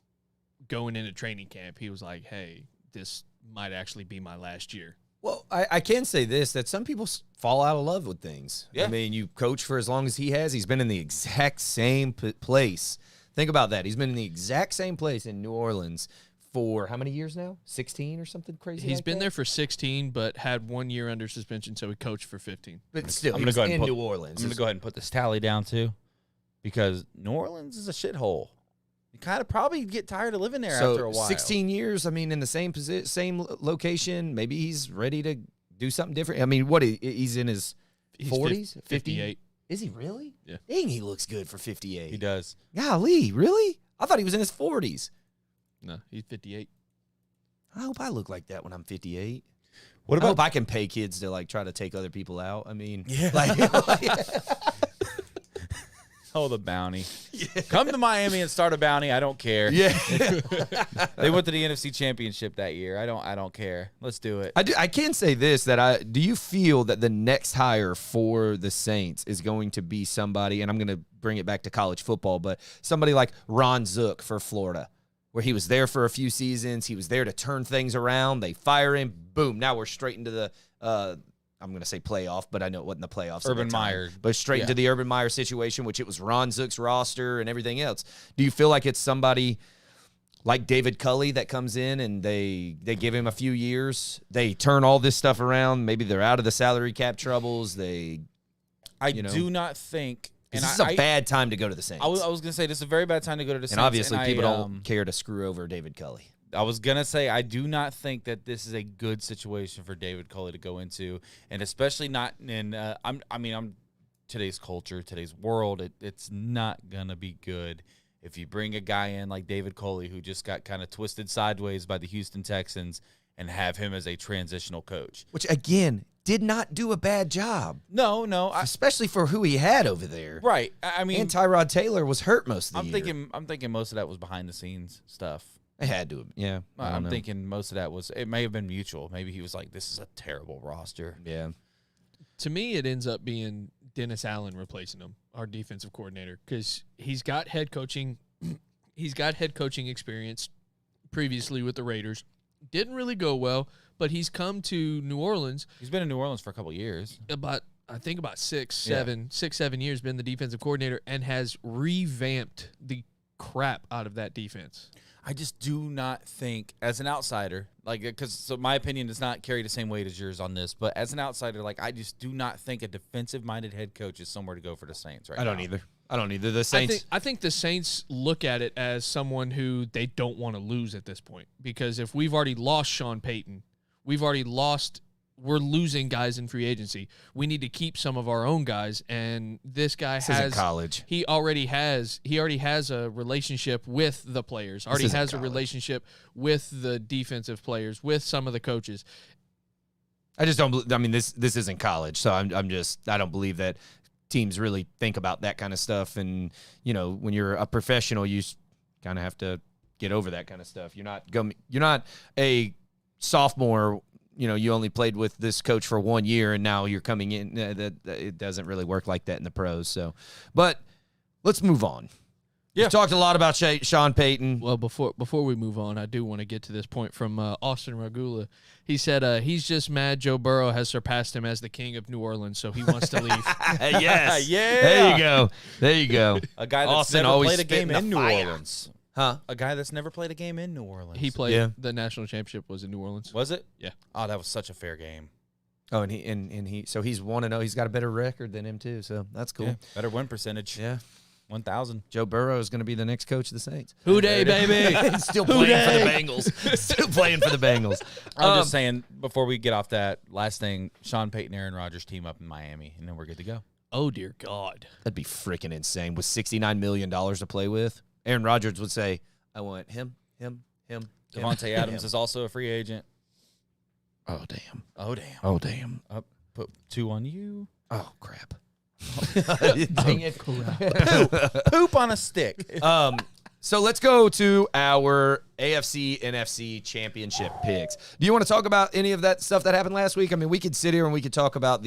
[SPEAKER 4] going into training camp. He was like, hey, this might actually be my last year.
[SPEAKER 3] Well, I can say this, that some people fall out of love with things.
[SPEAKER 2] Yeah.
[SPEAKER 3] I mean, you coach for as long as he has. He's been in the exact same place. Think about that. He's been in the exact same place in New Orleans for how many years now? 16 or something crazy?
[SPEAKER 4] He's been there for 16, but had 1 year under suspension, so he coached for 15.
[SPEAKER 3] But still,
[SPEAKER 2] I'm going to go ahead and
[SPEAKER 3] New Orleans.
[SPEAKER 2] I'm going to go ahead and put this tally down too, because New Orleans is a shithole. You kind of probably get tired of living there after a while.
[SPEAKER 3] 16 years, I mean, in the same location, maybe he's ready to do something different. I mean, he's in his 40s?
[SPEAKER 4] 58.
[SPEAKER 3] Is he really?
[SPEAKER 4] Yeah.
[SPEAKER 3] Dang, he looks good for 58.
[SPEAKER 2] He does.
[SPEAKER 3] Golly, really? I thought he was in his 40s.
[SPEAKER 4] No, he's 58.
[SPEAKER 3] I hope I look like that when I'm 58.
[SPEAKER 2] What
[SPEAKER 3] I
[SPEAKER 2] about
[SPEAKER 3] hope I can pay kids to like try to take other people out. I mean,
[SPEAKER 2] Yeah. Oh, the bounty.
[SPEAKER 3] Yeah.
[SPEAKER 2] Come to Miami and start a bounty. I don't care.
[SPEAKER 3] Yeah.
[SPEAKER 2] They went to the NFC Championship that year. I don't care. Let's do it.
[SPEAKER 3] I can say this, that do you feel that the next hire for the Saints is going to be somebody, and I'm going to bring it back to college football, but somebody like Ron Zook for Florida, where he was there for a few seasons. He was there to turn things around. They fire him. Boom. Now we're straight into the I'm going to say playoff, but I know it wasn't the playoffs.
[SPEAKER 2] Urban Meyer.
[SPEAKER 3] But straight into the Urban Meyer situation, which it was Ron Zook's roster and everything else. Do you feel like it's somebody like David Culley that comes in and they give him a few years. They turn all this stuff around. Maybe they're out of the salary cap troubles.
[SPEAKER 2] I do not think. And
[SPEAKER 3] this is a bad time to go to the Saints.
[SPEAKER 2] I was going to say this is a very bad time to go to the Saints.
[SPEAKER 3] And obviously people don't care to screw over David Culley.
[SPEAKER 2] I was going to say I do not think that this is a good situation for David Culley to go into, and especially not in I'm today's culture, today's world. It's not going to be good if you bring a guy in like David Culley who just got kind of twisted sideways by the Houston Texans and have him as a transitional coach.
[SPEAKER 3] Which, again, did not do a bad job.
[SPEAKER 2] No.
[SPEAKER 3] Especially for who he had over there.
[SPEAKER 2] Right. I mean,
[SPEAKER 3] and Tyrod Taylor was hurt most of the year.
[SPEAKER 2] I'm thinking most of that was behind the scenes stuff.
[SPEAKER 3] It had to. Yeah.
[SPEAKER 2] I'm thinking most of that it may have been mutual. Maybe he was like, this is a terrible roster.
[SPEAKER 3] Yeah.
[SPEAKER 4] To me, it ends up being Dennis Allen replacing him, our defensive coordinator, because he's got head coaching experience previously with the Raiders. Didn't really go well, but he's come to New Orleans.
[SPEAKER 2] He's been in New Orleans for a couple of years.
[SPEAKER 4] About 6-7 years, been the defensive coordinator and has revamped the crap out of that defense.
[SPEAKER 2] I just do not think, as an outsider, so my opinion does not carry the same weight as yours on this, but as an outsider, I just do not think a defensive-minded head coach is somewhere to go for the Saints right now.
[SPEAKER 3] I don't either. The Saints.
[SPEAKER 4] I think the Saints look at it as someone who they don't want to lose at this point, because if we've already lost Sean Payton, we're losing guys in free agency. We need to keep some of our own guys, and this guy
[SPEAKER 3] isn't college.
[SPEAKER 4] He already has a relationship with the players. Already has a relationship with the defensive players, with some of the coaches.
[SPEAKER 3] I just don't. I mean, this isn't college, so I don't believe that teams really think about that kind of stuff. And when you're a professional, you kind of have to get over that kind of stuff. You're not a sophomore. You only played with this coach for 1 year, and now you're coming in. It doesn't really work like that in the pros. So, but let's move on. Yeah. We've talked a lot about Sean Payton.
[SPEAKER 4] Well, before we move on, I do want to get to this point from Austin Regula. He said he's just mad Joe Burrow has surpassed him as the king of New Orleans, so he wants to leave.
[SPEAKER 3] Yes.
[SPEAKER 2] Yeah.
[SPEAKER 3] There you go.
[SPEAKER 2] A guy that's
[SPEAKER 3] Austin
[SPEAKER 2] never played a game in New Orleans.
[SPEAKER 3] Huh?
[SPEAKER 2] A guy that's never played a game in New Orleans.
[SPEAKER 4] He played the national championship was in New Orleans.
[SPEAKER 2] Was it?
[SPEAKER 4] Yeah.
[SPEAKER 2] Oh, that was such a fair game.
[SPEAKER 3] Oh, and he's 1-0. He's got a better record than him too, so that's cool.
[SPEAKER 2] Yeah, better win percentage.
[SPEAKER 3] Yeah.
[SPEAKER 2] 1,000.
[SPEAKER 3] Joe Burrow is going to be the next coach of the Saints.
[SPEAKER 4] Who day, baby?
[SPEAKER 3] Still playing for the Bengals. Still playing for the Bengals.
[SPEAKER 2] I'm just saying, before we get off that, last thing, Sean Payton, Aaron Rodgers team up in Miami, and then we're good to go.
[SPEAKER 4] Oh, dear God.
[SPEAKER 3] That'd be freaking insane. With $69 million to play with, Aaron Rodgers would say, I want him.
[SPEAKER 2] Devontae Adams is also a free agent.
[SPEAKER 3] Oh, damn.
[SPEAKER 2] Put 2 on you.
[SPEAKER 3] Oh, crap.
[SPEAKER 2] Dang it. Poop on a stick.
[SPEAKER 3] So let's go to our AFC, NFC championship picks. Do you want to talk about any of that stuff that happened last week? I mean, we could sit here and we could talk about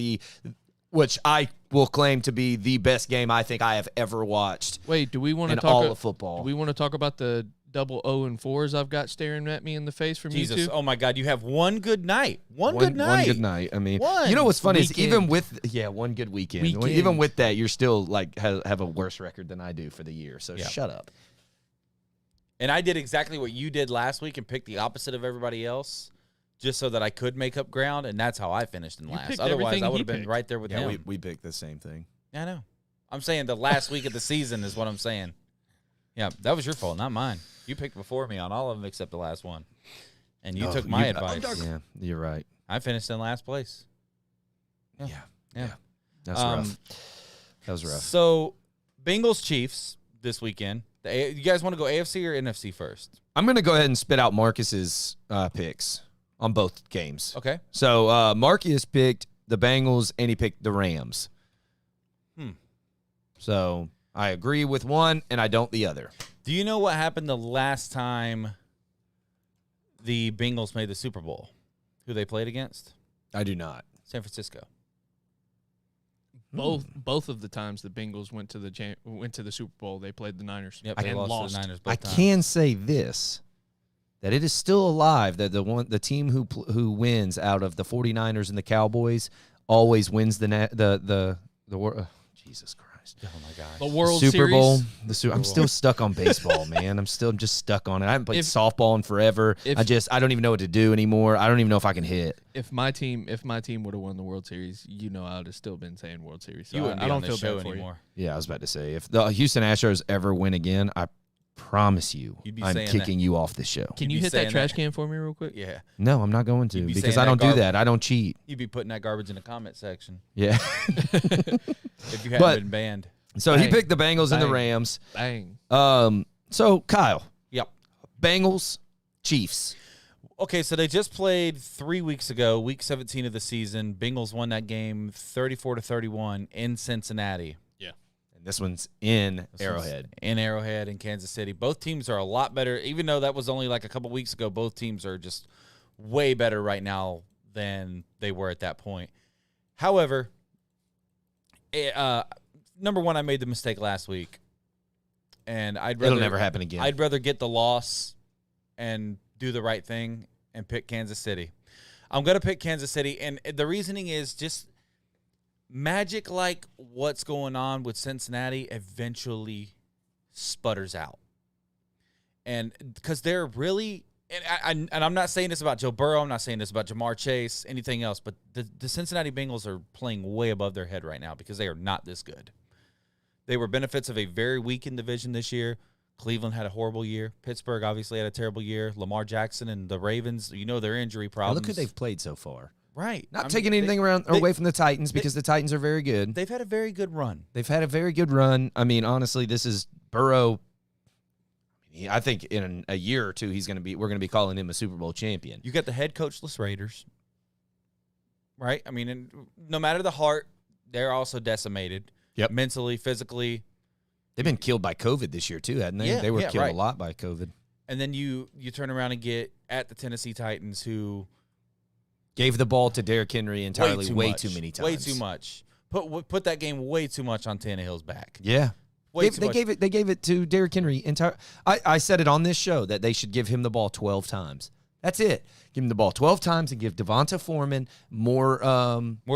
[SPEAKER 3] which I will claim to be the best game I think I have ever watched.
[SPEAKER 4] Wait, do we want to
[SPEAKER 3] talk all of football?
[SPEAKER 4] Do we want to talk about the double 0-4s I've got staring at me in the face from
[SPEAKER 2] Jesus.
[SPEAKER 4] YouTube?
[SPEAKER 2] Oh my God, you have one good night. One
[SPEAKER 3] good night. I mean, you know what's funny is even with one good weekend. Even with that, you're still have a worse record than I do for the year. So shut up.
[SPEAKER 2] And I did exactly what you did last week and picked the opposite of everybody else, just so that I could make up ground, and that's how I finished in last. Otherwise, I would have been right there with him.
[SPEAKER 3] We picked the same thing.
[SPEAKER 2] Yeah, I know. I'm saying the last week of the season is what I'm saying. Yeah, that was your fault, not mine. You picked before me on all of them except the last one. And you took my advice.
[SPEAKER 3] Yeah, you're right.
[SPEAKER 2] I finished in last place.
[SPEAKER 3] Yeah. That's rough. That was rough.
[SPEAKER 2] So, Bengals Chiefs this weekend. You guys want to go AFC or NFC first?
[SPEAKER 3] I'm going to go ahead and spit out Marcus's picks on both games.
[SPEAKER 2] Okay.
[SPEAKER 3] So, Marcus picked the Bengals and he picked the Rams. So, I agree with one and I don't the other.
[SPEAKER 2] Do you know what happened the last time the Bengals made the Super Bowl? Who they played against?
[SPEAKER 3] I do not.
[SPEAKER 2] San Francisco.
[SPEAKER 4] Both of the times the Bengals went to the Super Bowl, they played the Niners.
[SPEAKER 2] Yep, they lost to the Niners both times.
[SPEAKER 3] Can say this, that it is still alive, that the team who wins out of the 49ers and the Cowboys always wins Jesus Christ. Christ.
[SPEAKER 2] Oh my gosh.
[SPEAKER 4] The World
[SPEAKER 3] Super Bowl.
[SPEAKER 4] Series.
[SPEAKER 3] I'm still stuck on baseball, man. I'm just stuck on it. I haven't played softball in forever. I don't even know what to do anymore. I don't even know if I can hit.
[SPEAKER 4] If my team would have won the World Series, I would have still been saying World Series. So
[SPEAKER 2] You wouldn't
[SPEAKER 4] I
[SPEAKER 2] be
[SPEAKER 4] don't
[SPEAKER 2] on
[SPEAKER 4] feel
[SPEAKER 2] this show
[SPEAKER 4] bad for
[SPEAKER 2] anymore.
[SPEAKER 3] Yeah, I was about to say, if the Houston Astros ever win again, I promise you,
[SPEAKER 2] You'd be
[SPEAKER 3] I'm
[SPEAKER 2] saying
[SPEAKER 3] kicking you off the show.
[SPEAKER 4] Can you
[SPEAKER 2] be
[SPEAKER 4] hit that
[SPEAKER 2] saying
[SPEAKER 4] trash
[SPEAKER 2] that.
[SPEAKER 4] can for me real quick?
[SPEAKER 2] Yeah.
[SPEAKER 3] No, I'm not going to
[SPEAKER 2] You'd be
[SPEAKER 3] because
[SPEAKER 2] saying
[SPEAKER 3] I don't
[SPEAKER 2] that
[SPEAKER 3] do
[SPEAKER 2] garbage.
[SPEAKER 3] that. I don't cheat.
[SPEAKER 2] You'd be putting that garbage in the comment section
[SPEAKER 3] Yeah.
[SPEAKER 2] if you hadn't
[SPEAKER 3] But-
[SPEAKER 2] been banned.
[SPEAKER 3] So he
[SPEAKER 4] Bang.
[SPEAKER 3] picked the Bengals and the
[SPEAKER 4] Bang.
[SPEAKER 3] Rams.
[SPEAKER 4] Bang.
[SPEAKER 3] So Kyle,
[SPEAKER 2] Yep.
[SPEAKER 3] Bengals, Chiefs.
[SPEAKER 2] Okay, so they just played 3 weeks ago, week 17 of the season. Bengals won that game 34-31 in Cincinnati.
[SPEAKER 3] And this one's in Arrowhead.
[SPEAKER 2] In Arrowhead in Kansas City. Both teams are a lot better. Even though that was only like a couple weeks ago, both teams are just way better right now than they were at that point. However, number one, I made the mistake last week. And
[SPEAKER 3] It'll never happen again.
[SPEAKER 2] I'd rather get the loss and do the right thing and pick Kansas City. I'm going to pick Kansas City, and the reasoning is just magic like what's going on with Cincinnati eventually sputters out. And because they're really and I'm not saying this about Joe Burrow, I'm not saying this about Jamar Chase, anything else, but the Cincinnati Bengals are playing way above their head right now because they are not this good. They were benefits of a very weakened division this year. Cleveland had a horrible year. Pittsburgh obviously had a terrible year. Lamar Jackson and the Ravens, their injury problems.
[SPEAKER 3] Look who they've played so far.
[SPEAKER 2] Right.
[SPEAKER 3] Not taking anything away from the Titans because the Titans are very good.
[SPEAKER 2] They've had a very good run.
[SPEAKER 3] They've had a very good run. I mean, honestly, this is Burrow. I think in a year or two, we're going to be calling him a Super Bowl champion.
[SPEAKER 2] You got the head coachless Raiders, right? I mean, and no matter the heart, they're also decimated.
[SPEAKER 3] Yep.
[SPEAKER 2] Mentally, physically.
[SPEAKER 3] They've been killed by COVID this year too, hadn't they?
[SPEAKER 2] Yeah,
[SPEAKER 3] They were killed
[SPEAKER 2] right.
[SPEAKER 3] a lot by COVID.
[SPEAKER 2] And then you turn around and get at the Tennessee Titans, who
[SPEAKER 3] Gave the ball to Derrick Henry entirely way
[SPEAKER 2] much.
[SPEAKER 3] too many times.
[SPEAKER 2] Way too much. Put that game way too much on Tannehill's back.
[SPEAKER 3] Yeah.
[SPEAKER 2] Way too much.
[SPEAKER 3] They gave it to Derrick Henry I said it on this show that they should give him the ball 12 times. That's it. Give him the ball 12 times and give Devonta Foreman more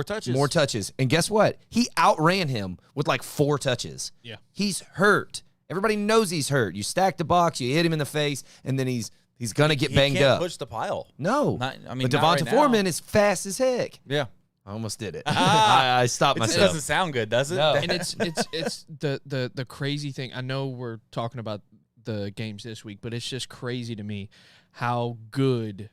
[SPEAKER 2] touches.
[SPEAKER 3] More touches. And guess what? He outran him with like 4 touches.
[SPEAKER 4] Yeah.
[SPEAKER 3] He's hurt. Everybody knows he's hurt. You stack the box, you hit him in the face, and then he's gonna get banged
[SPEAKER 2] can't
[SPEAKER 3] up.
[SPEAKER 2] push the pile.
[SPEAKER 3] No.
[SPEAKER 2] But
[SPEAKER 3] But Devonta Foreman is fast as heck.
[SPEAKER 2] Yeah.
[SPEAKER 3] I almost did it. I stopped
[SPEAKER 2] It
[SPEAKER 3] myself.
[SPEAKER 2] doesn't sound good, does it?
[SPEAKER 3] No.
[SPEAKER 4] And it's the crazy thing. I know we're talking about the games this week, but it's just crazy to me how good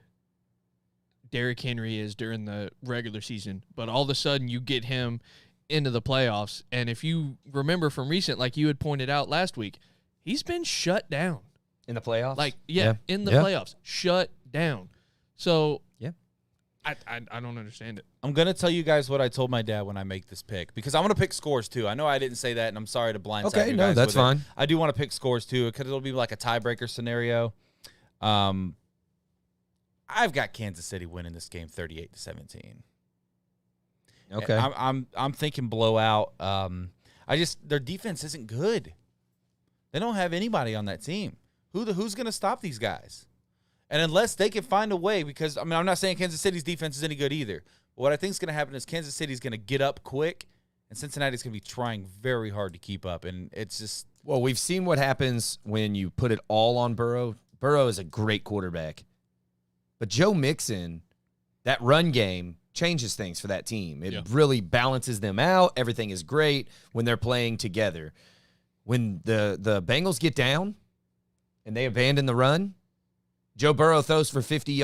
[SPEAKER 4] Derrick Henry is during the regular season. But all of a sudden you get him into the playoffs, and if you remember from recent, like you had pointed out last week, he's been shut down.
[SPEAKER 3] In the playoffs?
[SPEAKER 4] Like,
[SPEAKER 3] Yeah.
[SPEAKER 4] in the
[SPEAKER 3] Yeah.
[SPEAKER 4] playoffs, shut down. So
[SPEAKER 3] Yeah.
[SPEAKER 4] I don't understand it.
[SPEAKER 2] I'm going to tell you guys what I told my dad when I make this pick, because I'm going to pick scores too. I know I didn't say that, and I'm sorry to blindside
[SPEAKER 3] Okay,
[SPEAKER 2] you
[SPEAKER 3] no,
[SPEAKER 2] guys
[SPEAKER 3] that's
[SPEAKER 2] with it.
[SPEAKER 3] fine.
[SPEAKER 2] I do want to pick scores too, because it'll be like a tiebreaker scenario. I've got Kansas City winning this game 38-17.
[SPEAKER 3] Okay.
[SPEAKER 2] I'm thinking blowout. Their defense isn't good. They don't have anybody on that team. Who's going to stop these guys? And unless they can find a way, because I'm not saying Kansas City's defense is any good either. But what I think is going to happen is Kansas City's going to get up quick, and Cincinnati's going to be trying very hard to keep up. And it's just
[SPEAKER 3] Well, we've seen what happens when you put it all on Burrow. Burrow is a great quarterback. But Joe Mixon, that run game changes things for that team. It really balances them out. Everything is great when they're playing together. When the Bengals get down and they abandon the run, Joe Burrow throws for 50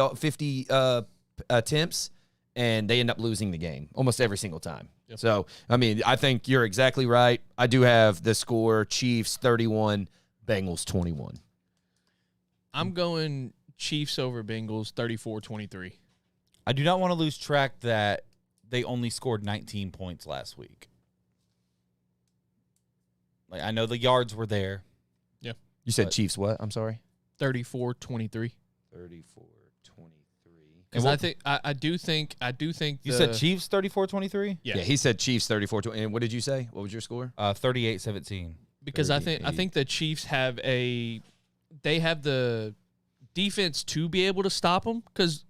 [SPEAKER 3] attempts, and they end up losing the game almost every single time. Yep. So, I think you're exactly right. I do have the score, Chiefs 31, Bengals 21.
[SPEAKER 4] I'm going Chiefs over Bengals 34-23.
[SPEAKER 2] I do not want to lose track that they only scored 19 points last week. Like, I know the yards were there.
[SPEAKER 4] Yeah.
[SPEAKER 3] You said Chiefs what? I'm sorry?
[SPEAKER 4] 34-23.
[SPEAKER 3] 34-23.
[SPEAKER 4] Because I do think
[SPEAKER 2] You said Chiefs 34-23?
[SPEAKER 4] Yeah.
[SPEAKER 3] He said Chiefs 34-20. And what did you say? What was your score?
[SPEAKER 2] 38-17.
[SPEAKER 4] Because I think the Chiefs have the defense to be able to stop them. Because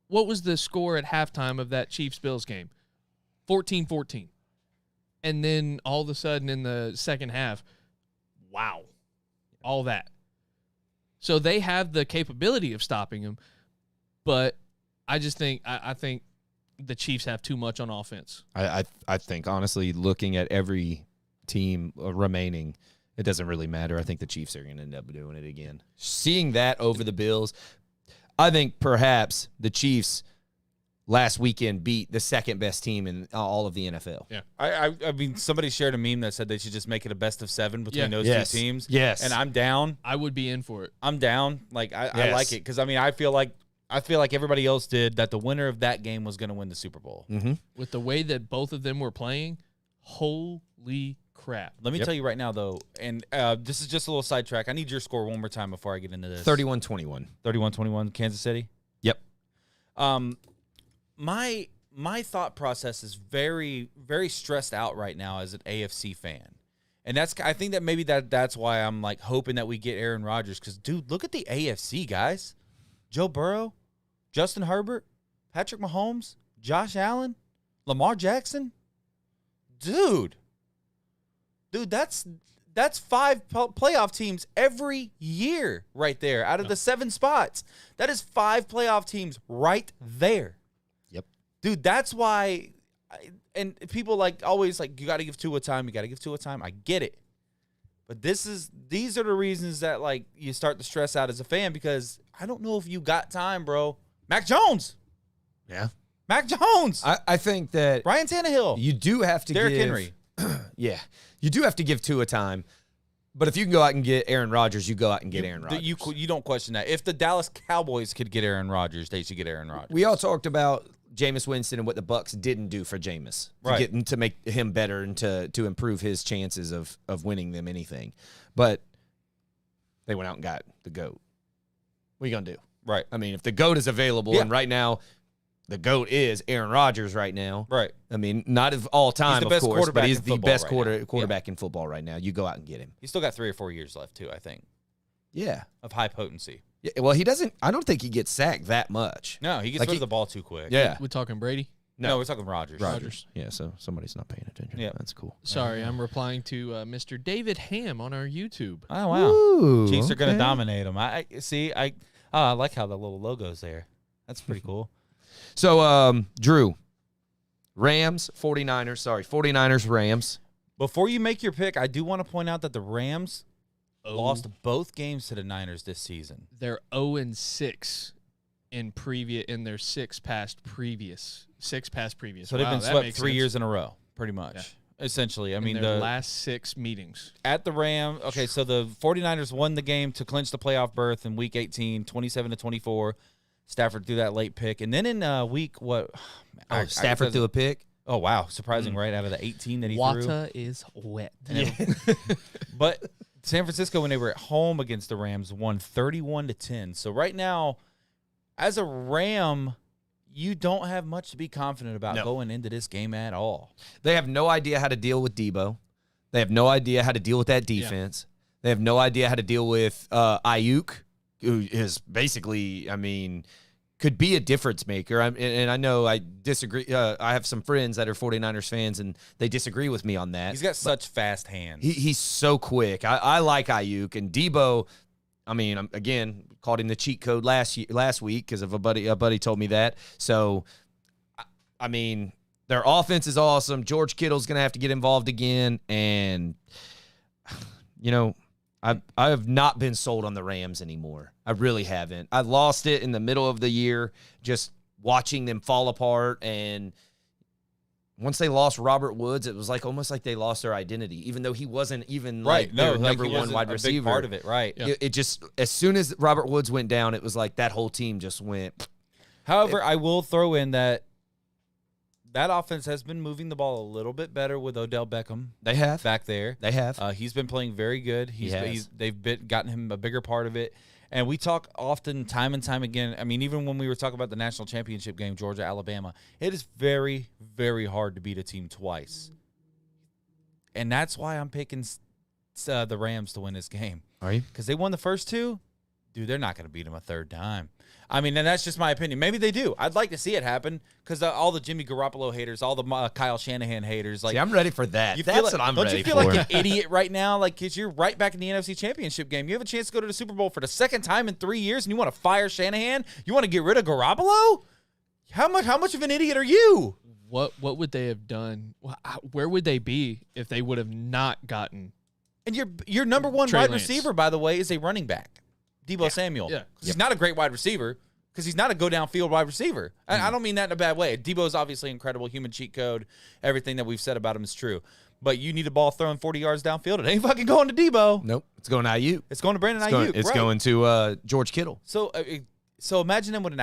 [SPEAKER 4] what was the score at halftime of that Chiefs-Bills game? 14-14. And then all of a sudden in the second half, wow, all that. So they have the capability of stopping him, but I just think I think the Chiefs have too much on offense.
[SPEAKER 3] I think, honestly, looking at every team remaining, it doesn't really matter. I think the Chiefs are going to end up doing it again. Seeing that over the Bills, I think perhaps the Chiefs last weekend beat the second best team in all of the NFL.
[SPEAKER 4] Yeah.
[SPEAKER 2] I mean, somebody shared a meme that said they should just make it a best of 7 between those two teams.
[SPEAKER 3] Yes.
[SPEAKER 2] And I'm down.
[SPEAKER 4] I would be in for it.
[SPEAKER 2] I'm down. Like, I like it because, I mean, I feel like everybody else did that the winner of that game was going to win the Super Bowl.
[SPEAKER 3] Mm-hmm.
[SPEAKER 4] With the way that both of them were playing, holy crap.
[SPEAKER 2] Let me tell you right now, though, and this is just a little sidetrack. I need your score one more time before I get into this.
[SPEAKER 3] 31-21.
[SPEAKER 2] 31-21, Kansas City?
[SPEAKER 3] Yep.
[SPEAKER 2] My thought process is very, very stressed out right now as an AFC fan. And I think that maybe that's why I'm like hoping that we get Aaron Rodgers. Because, dude, look at the AFC, guys. Joe Burrow, Justin Herbert, Patrick Mahomes, Josh Allen, Lamar Jackson. Dude, that's 5 playoff teams every year right there out of the 7 spots. That is 5 playoff teams right there.
[SPEAKER 3] Yep.
[SPEAKER 2] Dude, that's why and people like always like you got to give Tua time, I get it. But these are the reasons that like you start to stress out as a fan because I don't know if you got time, bro. Mac Jones.
[SPEAKER 3] Yeah.
[SPEAKER 2] Mac Jones.
[SPEAKER 3] I think that
[SPEAKER 2] Ryan Tannehill.
[SPEAKER 3] you do have to
[SPEAKER 2] Derrick
[SPEAKER 3] give
[SPEAKER 2] Henry.
[SPEAKER 3] Yeah. You do have to give Tua time. But if you can go out and get Aaron Rodgers, you go out and get Aaron Rodgers.
[SPEAKER 2] You don't question that. If the Dallas Cowboys could get Aaron Rodgers, they should get Aaron Rodgers.
[SPEAKER 3] We all talked about Jameis Winston and what the Bucks didn't do for Jameis to make him better and to improve his chances of winning them anything. But they went out and got the GOAT. What are you going to do?
[SPEAKER 2] Right.
[SPEAKER 3] I mean, if the GOAT is available, and right now the GOAT is Aaron Rodgers right now.
[SPEAKER 2] Right.
[SPEAKER 3] I mean, not of all time, of course, but he's the best quarterback in football right now. You go out and get him.
[SPEAKER 2] He's still got 3 or 4 years left, too, I think.
[SPEAKER 3] Yeah.
[SPEAKER 2] Of high potency.
[SPEAKER 3] Yeah, well, he doesn't – I don't think he gets sacked that much.
[SPEAKER 2] No, he gets rid of the ball too quick.
[SPEAKER 3] Yeah.
[SPEAKER 4] We're talking Brady?
[SPEAKER 2] No, we're talking Rodgers.
[SPEAKER 4] Rodgers.
[SPEAKER 3] Yeah, so somebody's not paying attention.
[SPEAKER 2] Yeah.
[SPEAKER 3] That's cool.
[SPEAKER 4] Sorry, I'm replying to Mr. David Ham on our YouTube.
[SPEAKER 2] Oh, wow.
[SPEAKER 3] Ooh,
[SPEAKER 2] Chiefs are going to
[SPEAKER 3] okay.
[SPEAKER 2] dominate them. I like how the little logo's there. That's pretty cool.
[SPEAKER 3] So, Drew, 49ers, Rams.
[SPEAKER 2] Before you make your pick, I do want to point out that the Rams lost both games to the Niners this season.
[SPEAKER 4] They're 0-6 in their 6 past previous.
[SPEAKER 2] So they've been swept 3 years in a row, pretty much. Essentially, I mean,
[SPEAKER 4] their last 6 meetings.
[SPEAKER 2] At the Rams, okay, so the 49ers won the game to clinch the playoff berth in Week 18, 27-24. Stafford threw that late pick. And then in week,
[SPEAKER 3] Stafford threw a pick?
[SPEAKER 2] Oh, wow. Surprising, right? Out of the 18 that he threw.
[SPEAKER 4] Water is wet.
[SPEAKER 2] But San Francisco, when they were at home against the Rams, won 31-10. So right now, as a Ram, you don't have much to be confident about going into this game at all.
[SPEAKER 3] They have no idea how to deal with Debo. They have no idea how to deal with that defense. Yeah. They have no idea how to deal with Ayuk, who is basically, I mean, could be a difference maker. And I know I disagree. I have some friends that are 49ers fans, and they disagree with me on that.
[SPEAKER 2] He's got such fast hands.
[SPEAKER 3] He's so quick. I like Ayuk. And Debo, I mean, again, called him the cheat code last week because of a buddy told me that. So, I mean, their offense is awesome. George Kittle's going to have to get involved again. And, you know, I have not been sold on the Rams anymore. I really haven't. I lost it in the middle of the year just watching them fall apart. And once they lost Robert Woods, it was like almost like they lost their identity, even though he wasn't even their number one wide receiver.
[SPEAKER 2] Big part of it, right?
[SPEAKER 3] Yeah. It just, as soon as Robert Woods went down, it was like that whole team just went.
[SPEAKER 2] However, I will throw in that offense has been moving the ball a little bit better with Odell Beckham.
[SPEAKER 3] They have
[SPEAKER 2] back there.
[SPEAKER 3] They have.
[SPEAKER 2] He's been playing very good. They've gotten him a bigger part of it. And we talk often, time and time again. I mean, even when we were talking about the national championship game, Georgia, Alabama, it is very, very hard to beat a team twice. And that's why I'm picking the Rams to win this game.
[SPEAKER 3] Are you?
[SPEAKER 2] Because they won the first 2. Dude, they're not going to beat them a third time. I mean, and that's just my opinion. Maybe they do. I'd like to see it happen because all the Jimmy Garoppolo haters, all the Kyle Shanahan haters. Like,
[SPEAKER 3] See, I'm ready for that. That's
[SPEAKER 2] like,
[SPEAKER 3] what I'm ready for.
[SPEAKER 2] Don't you feel like an idiot right now? Like, because you're right back in the NFC Championship game. You have a chance to go to the Super Bowl for the second time in 3 years, and you want to fire Shanahan? You want to get rid of Garoppolo? How much of an idiot are you?
[SPEAKER 4] What would they have done? Where would they be if they would have not gotten?
[SPEAKER 2] And your number one
[SPEAKER 4] Trey
[SPEAKER 2] wide
[SPEAKER 4] Lance.
[SPEAKER 2] receiver, by the way, is a running back, Deebo Samuel.
[SPEAKER 4] Yeah.
[SPEAKER 2] He's not a great wide receiver because he's not a go downfield wide receiver. I don't mean that in a bad way. Deebo is obviously incredible, human cheat code. Everything that we've said about him is true. But you need a ball throwing 40 yards downfield. It ain't fucking going to Deebo.
[SPEAKER 3] Nope. It's going to IU.
[SPEAKER 2] It's going to Brandon Ayuk.
[SPEAKER 3] It's
[SPEAKER 2] right.
[SPEAKER 3] going to George Kittle.
[SPEAKER 2] So imagine him with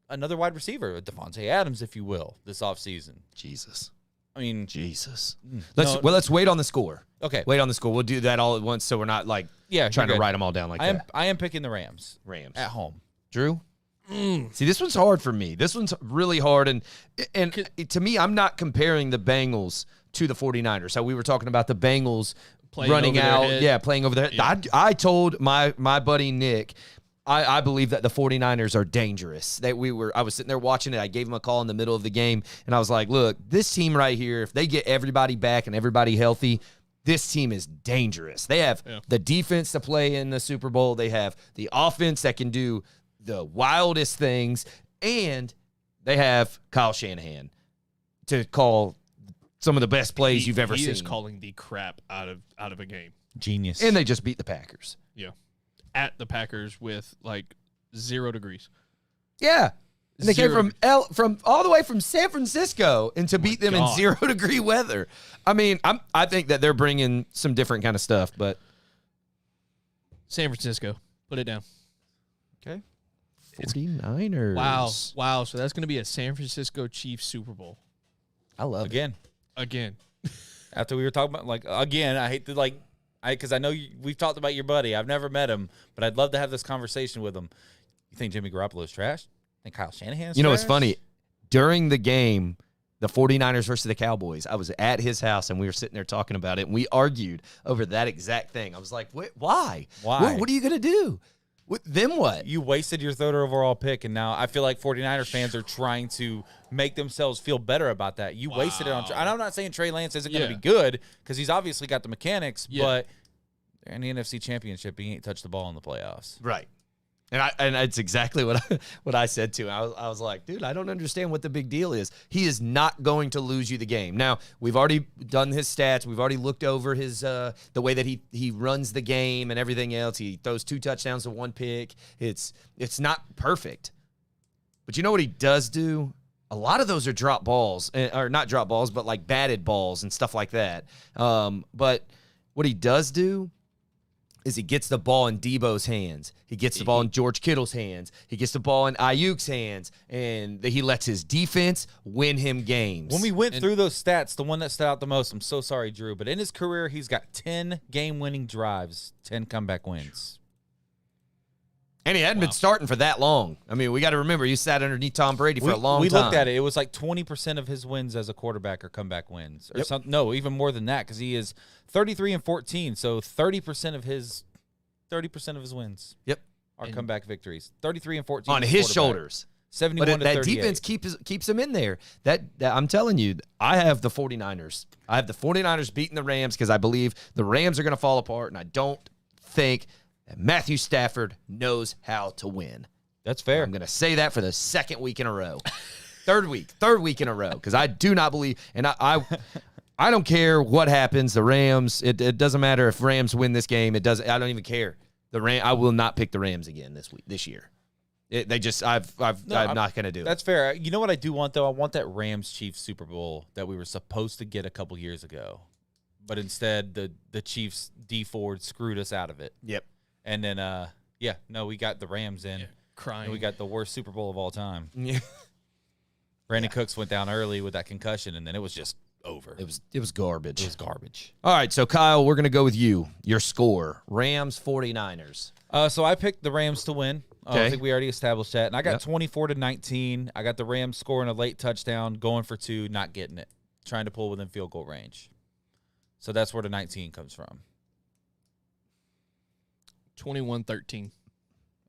[SPEAKER 2] another wide receiver, Devontae Adams, if you will, this offseason.
[SPEAKER 3] Jesus.
[SPEAKER 2] I mean,
[SPEAKER 3] Jesus.
[SPEAKER 2] No.
[SPEAKER 3] Let's wait on the score.
[SPEAKER 2] Okay.
[SPEAKER 3] Wait on the score. We'll do that all at once so we're not like trying to write them all down like that.
[SPEAKER 2] I am picking the Rams.
[SPEAKER 3] Rams.
[SPEAKER 2] At home.
[SPEAKER 3] Drew? See, this one's hard for me. This one's really hard. And to me, I'm not comparing the Bengals to the 49ers. So we were talking about the Bengals
[SPEAKER 4] Playing
[SPEAKER 3] running
[SPEAKER 4] over their
[SPEAKER 3] out.
[SPEAKER 4] head.
[SPEAKER 3] Yeah, playing over there.
[SPEAKER 4] Yeah.
[SPEAKER 3] I told my buddy Nick, I believe that the 49ers are dangerous. I was sitting there watching it. I gave him a call in the middle of the game, and I was like, look, this team right here, if they get everybody back and everybody healthy, this team is dangerous. They have the defense to play in the Super Bowl. They have the offense that can do the wildest things, and they have Kyle Shanahan to call some of the best plays you've ever seen.
[SPEAKER 4] He is calling the crap out of a game.
[SPEAKER 2] Genius.
[SPEAKER 3] And they just beat the Packers.
[SPEAKER 4] Yeah. At the Packers with like 0 degrees.
[SPEAKER 3] Yeah. And they came
[SPEAKER 4] Zero.
[SPEAKER 3] from all the way from San Francisco and to beat them in
[SPEAKER 4] God.
[SPEAKER 3] 0-degree weather. I mean, I think that they're bringing some different kind of stuff, but
[SPEAKER 4] San Francisco. Put it down.
[SPEAKER 3] okay. 49ers.
[SPEAKER 4] Wow. So that's going to be a San Francisco Chiefs Super Bowl.
[SPEAKER 3] I love it.
[SPEAKER 4] Again.
[SPEAKER 2] After we were talking about, again, I hate to, because I know we've talked about your buddy. I've never met him, but I'd love to have this conversation with him. You think Jimmy Garoppolo is trash? Think Kyle Shanahan's
[SPEAKER 3] You know,
[SPEAKER 2] trash?
[SPEAKER 3] it's funny. During the game, the 49ers versus the Cowboys, I was at his house, and we were sitting there talking about it, and we argued over that exact thing. I was like, why?
[SPEAKER 2] Why?
[SPEAKER 3] What are you going to do? Then what?
[SPEAKER 2] You wasted your third overall pick, and now I feel like 49er fans are trying to make themselves feel better about that. You wasted it on – and I'm not saying Trey Lance isn't going to be good because he's obviously got the mechanics, but they're in the NFC Championship. He ain't touched the ball in the playoffs.
[SPEAKER 3] Right. And it's exactly what I said to him. I was like, dude, I don't understand what the big deal is. He is not going to lose you the game. Now, we've already done his stats. We've already looked over his the way that he runs the game and everything else. He throws 2 touchdowns to 1 pick. It's not perfect. But you know what he does do? A lot of those are drop balls, or not drop balls, but like batted balls and stuff like that. But what he does do is he gets the ball in Deebo's hands. He gets the ball in George Kittle's hands. He gets the ball in Ayuk's hands, and he lets his defense win him games.
[SPEAKER 2] When we went through those stats, the one that stood out the most, I'm so sorry, Drew, but in his career, he's got 10 game-winning drives, 10 comeback wins.
[SPEAKER 3] And he hadn't been starting for that long. I mean, we got to remember, he sat underneath Tom Brady for a long time.
[SPEAKER 2] We looked at it. It was like 20% of his wins as a quarterback are comeback wins. Or something. No, even more than that, because he is 33-14. So 30% of his wins are comeback victories. 33-14
[SPEAKER 3] on his shoulders.
[SPEAKER 2] 71
[SPEAKER 3] but
[SPEAKER 2] to
[SPEAKER 3] that
[SPEAKER 2] 38.
[SPEAKER 3] defense keeps him in there. That I'm telling you, I have the 49ers. I have the 49ers beating the Rams because I believe the Rams are going to fall apart, and I don't think that Matthew Stafford knows how to win.
[SPEAKER 2] That's fair.
[SPEAKER 3] I'm going to say that for the second week in a row. Third week in a row, because I do not believe, and I don't care what happens. The Rams, it doesn't matter if Rams win this game. I don't even care. I will not pick the Rams again this year. I'm not going to do it.
[SPEAKER 2] That's fair. You know what I do want, though? I want that Rams-Chiefs Super Bowl that we were supposed to get a couple years ago. But instead, the Chiefs D Ford screwed us out of it.
[SPEAKER 3] Yep.
[SPEAKER 2] And then, we got the Rams in.
[SPEAKER 4] Crying.
[SPEAKER 2] And we got the worst Super Bowl of all time.
[SPEAKER 3] Yeah.
[SPEAKER 2] Brandon Cooks went down early with that concussion, and then it was just over.
[SPEAKER 3] It was garbage.
[SPEAKER 2] It was garbage.
[SPEAKER 3] All right, so Kyle, we're going to go with you. Your score, Rams 49ers.
[SPEAKER 2] So I picked the Rams to win.
[SPEAKER 3] Okay.
[SPEAKER 2] I think we already established that. And I got 24-19. I got the Rams scoring a late touchdown, going for 2, not getting it, trying to pull within field goal range. So that's where the 19 comes from.
[SPEAKER 4] 21-13.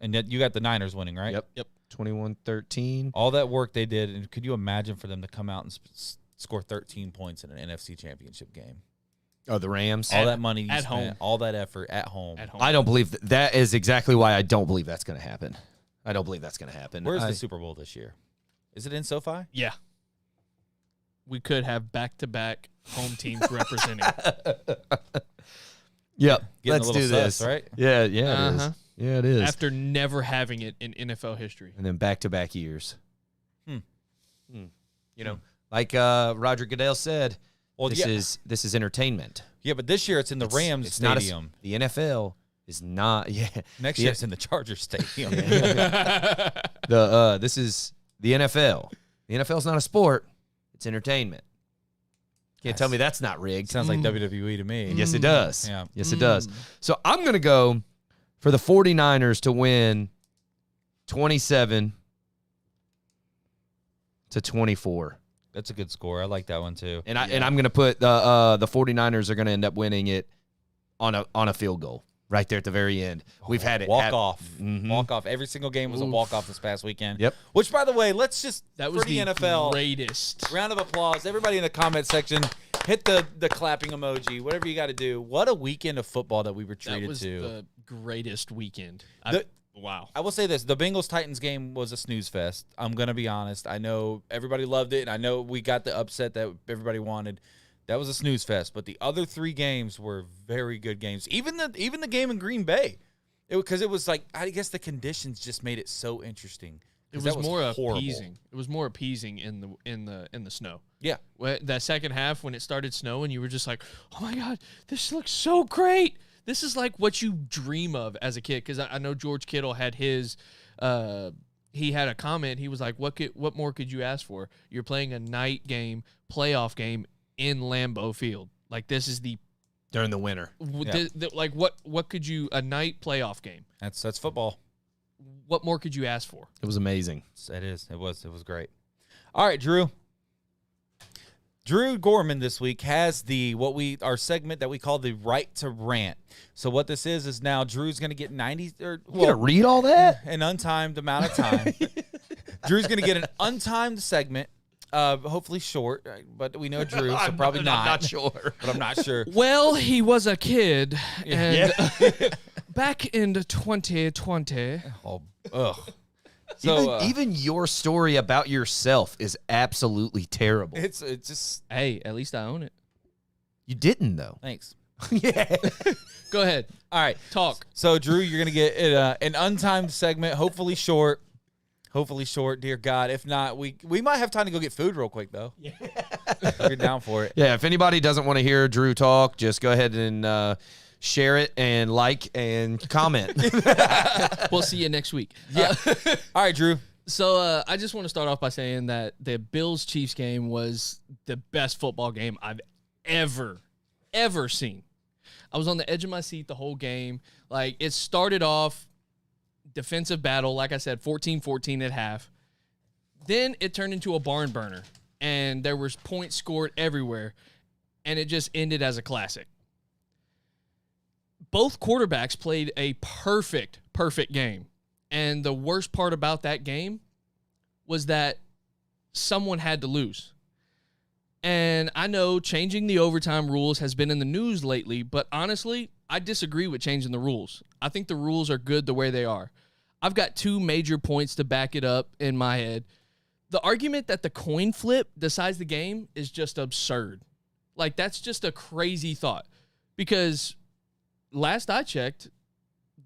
[SPEAKER 2] And yet you got the Niners winning, right?
[SPEAKER 3] Yep. 21-13.
[SPEAKER 2] All that work they did, and could you imagine for them to come out and score 13 points in an NFC Championship game?
[SPEAKER 3] Oh, the Rams.
[SPEAKER 2] All that money you
[SPEAKER 4] at
[SPEAKER 2] spent,
[SPEAKER 4] home.
[SPEAKER 2] all that effort at home.
[SPEAKER 3] I don't believe that is exactly why I don't believe that's going to happen. I don't believe that's going to happen.
[SPEAKER 2] Where's the Super Bowl this year? Is it in SoFi?
[SPEAKER 4] Yeah. We could have back-to-back home teams representing.
[SPEAKER 3] Yep.
[SPEAKER 2] Getting
[SPEAKER 3] Let's
[SPEAKER 2] a little
[SPEAKER 3] do this.
[SPEAKER 2] sus, right?
[SPEAKER 3] Yeah, it is.
[SPEAKER 4] Uh-huh.
[SPEAKER 3] Yeah, it is.
[SPEAKER 4] After never having it in NFL history.
[SPEAKER 3] And then back-to-back years.
[SPEAKER 2] You
[SPEAKER 3] know, like Roger Goodell said, this is entertainment.
[SPEAKER 2] Yeah, but this year it's in the Rams
[SPEAKER 3] it's
[SPEAKER 2] stadium.
[SPEAKER 3] The NFL is not. Yeah.
[SPEAKER 2] Next year it's in the Chargers stadium.
[SPEAKER 3] This is the NFL. The NFL's not a sport. It's entertainment. Can't tell me that's not rigged.
[SPEAKER 2] Sounds like WWE to me.
[SPEAKER 3] Yes, it does.
[SPEAKER 2] Yeah.
[SPEAKER 3] Yes, it does. So I'm going to go for the 49ers to win 27-24.
[SPEAKER 2] That's a good score. I like that one too.
[SPEAKER 3] And I'm going to put the 49ers are going to end up winning it on a field goal right there at the very end. We've had it
[SPEAKER 2] walk off.
[SPEAKER 3] Mhm.
[SPEAKER 2] Walk off. Every single game was a walk off this past weekend.
[SPEAKER 3] Yep.
[SPEAKER 2] Which, by the way, let's just
[SPEAKER 4] That was
[SPEAKER 2] for the
[SPEAKER 4] the
[SPEAKER 2] NFL
[SPEAKER 4] greatest.
[SPEAKER 2] round of applause. Everybody in the comment section, hit the clapping emoji. Whatever you got to do. What a weekend of football that we were
[SPEAKER 4] That
[SPEAKER 2] treated
[SPEAKER 4] was
[SPEAKER 2] to.
[SPEAKER 4] the greatest weekend. Wow.
[SPEAKER 2] I will say this: the Bengals-Titans game was a snooze fest. I'm gonna be honest. I know everybody loved it, and I know we got the upset that everybody wanted. That was a snooze fest. But the other three games were very good games. Even the game in Green Bay, because it was like, I guess the conditions just made it so interesting.
[SPEAKER 4] It
[SPEAKER 2] 'Cause
[SPEAKER 4] was
[SPEAKER 2] that
[SPEAKER 4] more
[SPEAKER 2] horrible.
[SPEAKER 4] appeasing. It was more appeasing in the snow.
[SPEAKER 2] Yeah.
[SPEAKER 4] That second half when it started snowing, you were just like, "Oh my god, this looks so great." This is like what you dream of as a kid, because I know George Kittle had his he had a comment. He was like, what more could you ask for? You're playing a night game, playoff game in Lambeau Field. Like, this is
[SPEAKER 3] during the winter.
[SPEAKER 4] Like, what could you, a night playoff game?
[SPEAKER 2] That's football.
[SPEAKER 4] What more could you ask for?
[SPEAKER 3] It was amazing.
[SPEAKER 2] It is. It was great. All right, Drew. Drew Gorman this week has our segment that we call the Right to Rant. So what this is now Drew's going to get 90 or
[SPEAKER 3] You gonna read all that?
[SPEAKER 2] an untimed amount of time. Drew's going to get an untimed segment, hopefully short, but we know Drew, so probably not.
[SPEAKER 3] I'm not sure.
[SPEAKER 2] But I'm not sure.
[SPEAKER 4] Well, he was a kid, and back in 2020.
[SPEAKER 2] Oh, ugh. So
[SPEAKER 3] Even your story about yourself is absolutely terrible.
[SPEAKER 2] it's just
[SPEAKER 4] Hey, at least I own it.
[SPEAKER 3] You didn't though.
[SPEAKER 2] thanks.
[SPEAKER 3] Yeah.
[SPEAKER 4] Go ahead.
[SPEAKER 2] All right.
[SPEAKER 4] Talk.
[SPEAKER 2] So, Drew, you're going to get an untimed segment, hopefully short. Hopefully short, dear God. If not, we might have time to go get food real quick, though. Yeah. You're down for it.
[SPEAKER 3] Yeah, if anybody doesn't want to hear Drew talk, just go ahead and share it and like and comment.
[SPEAKER 4] We'll see you next week.
[SPEAKER 2] Yeah. All right, Drew.
[SPEAKER 4] So I just want to start off by saying that the Bills-Chiefs game was the best football game I've ever seen. I was on the edge of my seat the whole game. Like, it started off defensive battle, like I said, 14-14 at half. Then it turned into a barn burner, and there was points scored everywhere, and it just ended as a classic. Both quarterbacks played a perfect game. And the worst part about that game was that someone had to lose. And I know changing the overtime rules has been in the news lately, but honestly, I disagree with changing the rules. I think the rules are good the way they are. I've got two major points to back it up in my head. The argument that the coin flip decides the game is just absurd. Like, that's just a crazy thought. Because last I checked,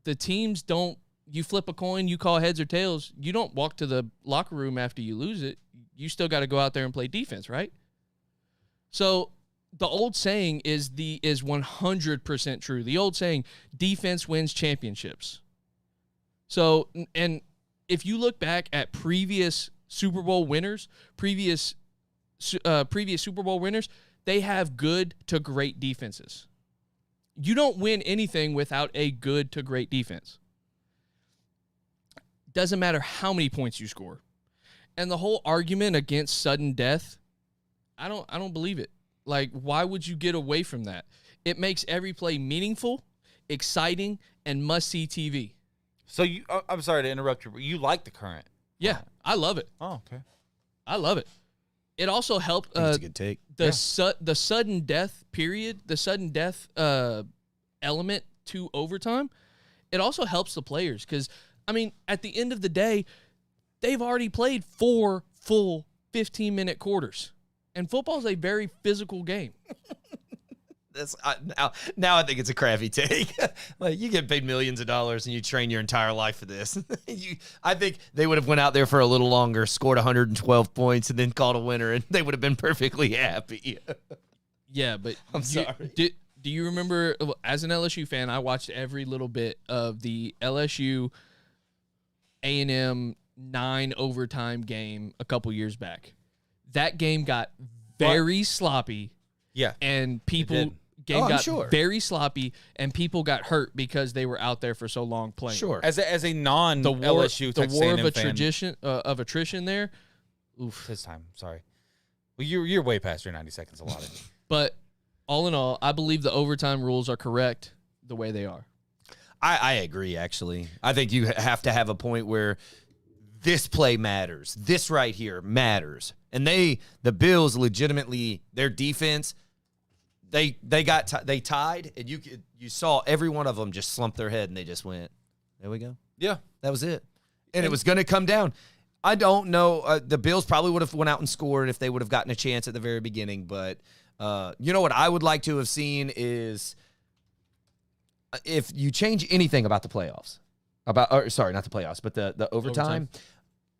[SPEAKER 4] the teams don't, you flip a coin, you call heads or tails, you don't walk to the locker room after you lose it. You still got to go out there and play defense, right? So the old saying is 100% true. The old saying, defense wins championships. So, and if you look back at previous Super Bowl winners, previous Super Bowl winners, they have good to great defenses. You don't win anything without a good to great defense. Doesn't matter how many points you score. And the whole argument against sudden death, I don't believe it. Like, why would you get away from that? It makes every play meaningful, exciting, and must-see TV.
[SPEAKER 2] So I'm sorry to interrupt you, but you like the current?
[SPEAKER 4] Yeah, I love it.
[SPEAKER 2] Oh, okay.
[SPEAKER 4] I love it. It also helped.
[SPEAKER 3] That's a good take.
[SPEAKER 4] The sudden death period, the sudden death element to overtime. It also helps the players because, I mean, at the end of the day, they've already played 4 full 15-minute quarters, and football is a very physical game.
[SPEAKER 3] Now I think it's a crappy take. Like, you get paid millions of dollars and you train your entire life for this. I think they would have went out there for a little longer, scored 112 points, and then called a winner, and they would have been perfectly happy.
[SPEAKER 4] Yeah, but
[SPEAKER 3] I'm sorry.
[SPEAKER 4] Do you remember, as an LSU fan, I watched every little bit of the LSU A&M 9 overtime game a couple years back. That game got very sloppy.
[SPEAKER 2] Yeah.
[SPEAKER 4] And people got very sloppy, and people got hurt because they were out there for so long playing.
[SPEAKER 3] Sure.
[SPEAKER 2] As a non-LSU
[SPEAKER 4] the war of
[SPEAKER 2] fan,
[SPEAKER 4] attrition there.
[SPEAKER 2] Oof. This time, sorry. Well, you're way past your 90 seconds allotted.
[SPEAKER 4] But all in all, I believe the overtime rules are correct the way they are.
[SPEAKER 3] I agree, actually. I think you have to have a point where this play matters. This right here matters. And the Bills legitimately, their defense, they tied, and you saw every one of them just slump their head, and they just went, there we go.
[SPEAKER 2] Yeah.
[SPEAKER 3] That was it. And it was going to come down. I don't know. The Bills probably would have went out and scored if they would have gotten a chance at the very beginning. But you know what I would like to have seen is if you change anything about the playoffs, not the playoffs, but the overtime.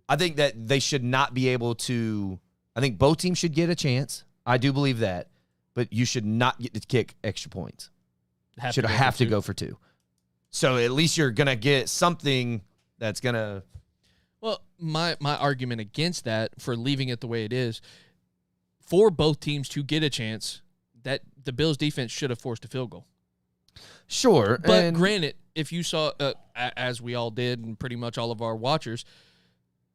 [SPEAKER 3] I think that they should not be able to. I think both teams should get a chance. I do believe that. But you should not get to kick extra points. Should have to go for 2. So at least you're going to get something that's going to.
[SPEAKER 4] Well, my argument against that for leaving it the way it is, for both teams to get a chance, that the Bills defense should have forced a field goal.
[SPEAKER 3] Sure.
[SPEAKER 4] But granted, if you saw, as we all did and pretty much all of our watchers,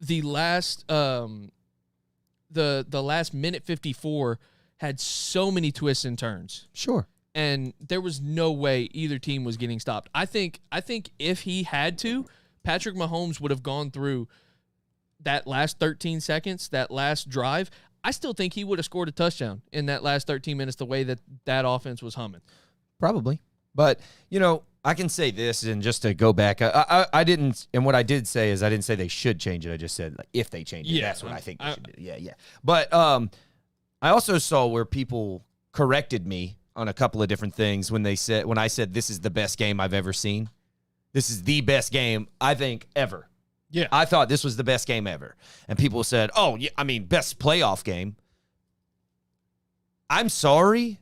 [SPEAKER 4] the last the last minute 54 had so many twists and turns.
[SPEAKER 3] Sure.
[SPEAKER 4] And there was no way either team was getting stopped. I think if he had to, Patrick Mahomes would have gone through that last 13 seconds, that last drive. I still think he would have scored a touchdown in that last 13 minutes the way that offense was humming.
[SPEAKER 3] Probably. But, I can say this, and just to go back, I didn't, and what I did say is I didn't say they should change it. I just said, like, if they change it, that's what I think they should do. Yeah. But I also saw where people corrected me on a couple of different things when I said this is the best game I've ever seen. This is the best game, I think, ever.
[SPEAKER 4] Yeah.
[SPEAKER 3] I thought this was the best game ever. And people said, oh, yeah, I mean, best playoff game. I'm sorry,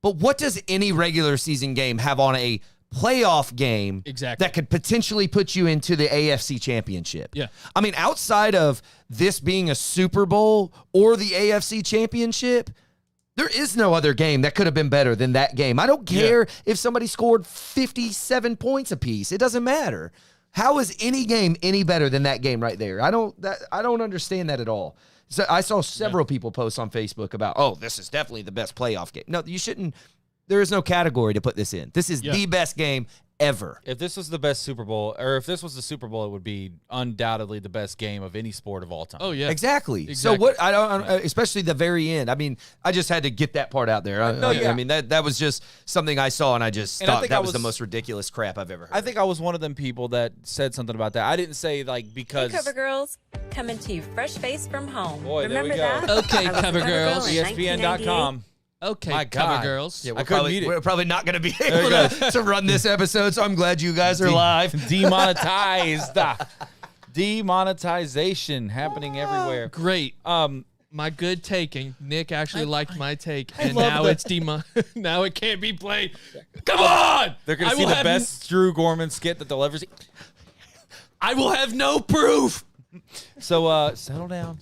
[SPEAKER 3] but what does any regular season game have on a playoff game
[SPEAKER 4] exactly
[SPEAKER 3] that could potentially put you into the AFC Championship?
[SPEAKER 4] Yeah.
[SPEAKER 3] I mean, outside of this being a Super Bowl or the AFC Championship, there is no other game that could have been better than that game. I don't care if somebody scored 57 points apiece. It doesn't matter. How is any game any better than that game right there? I don't understand that at all. So I saw several people post on Facebook about, oh, this is definitely the best playoff game. No, you shouldn't. There is no category to put this in. This is the best game ever.
[SPEAKER 2] If this was the best Super Bowl, or if this was the Super Bowl, it would be undoubtedly the best game of any sport of all time.
[SPEAKER 4] Oh, yeah.
[SPEAKER 3] Exactly. So what, I don't, especially the very end. I mean, I just had to get that part out there. I mean, that was just something I saw, and I just thought that was the most ridiculous crap I've ever heard.
[SPEAKER 2] I think I was one of them people that said something about that. I didn't say, like, because.
[SPEAKER 6] Hey, Cover Girls, coming to you fresh face from home.
[SPEAKER 2] Boy,
[SPEAKER 6] Remember
[SPEAKER 2] there we
[SPEAKER 6] that?
[SPEAKER 2] go.
[SPEAKER 4] Okay, Cover Girls.
[SPEAKER 2] ESPN.com.
[SPEAKER 4] Okay,
[SPEAKER 2] My
[SPEAKER 4] Cover
[SPEAKER 2] God.
[SPEAKER 4] Girls.
[SPEAKER 3] Yeah,
[SPEAKER 2] I
[SPEAKER 3] we're probably not going to be able to run this episode, so I'm glad you guys are live.
[SPEAKER 2] Demonetized. Demonetization happening everywhere.
[SPEAKER 4] Great. My good take, and Nick actually liked my take, and
[SPEAKER 2] love
[SPEAKER 4] now
[SPEAKER 2] that.
[SPEAKER 4] it's now it can't be played. Come on!
[SPEAKER 2] They're going to see the best Drew Gorman skit that they'll ever see.
[SPEAKER 4] I will have no proof.
[SPEAKER 2] So settle down,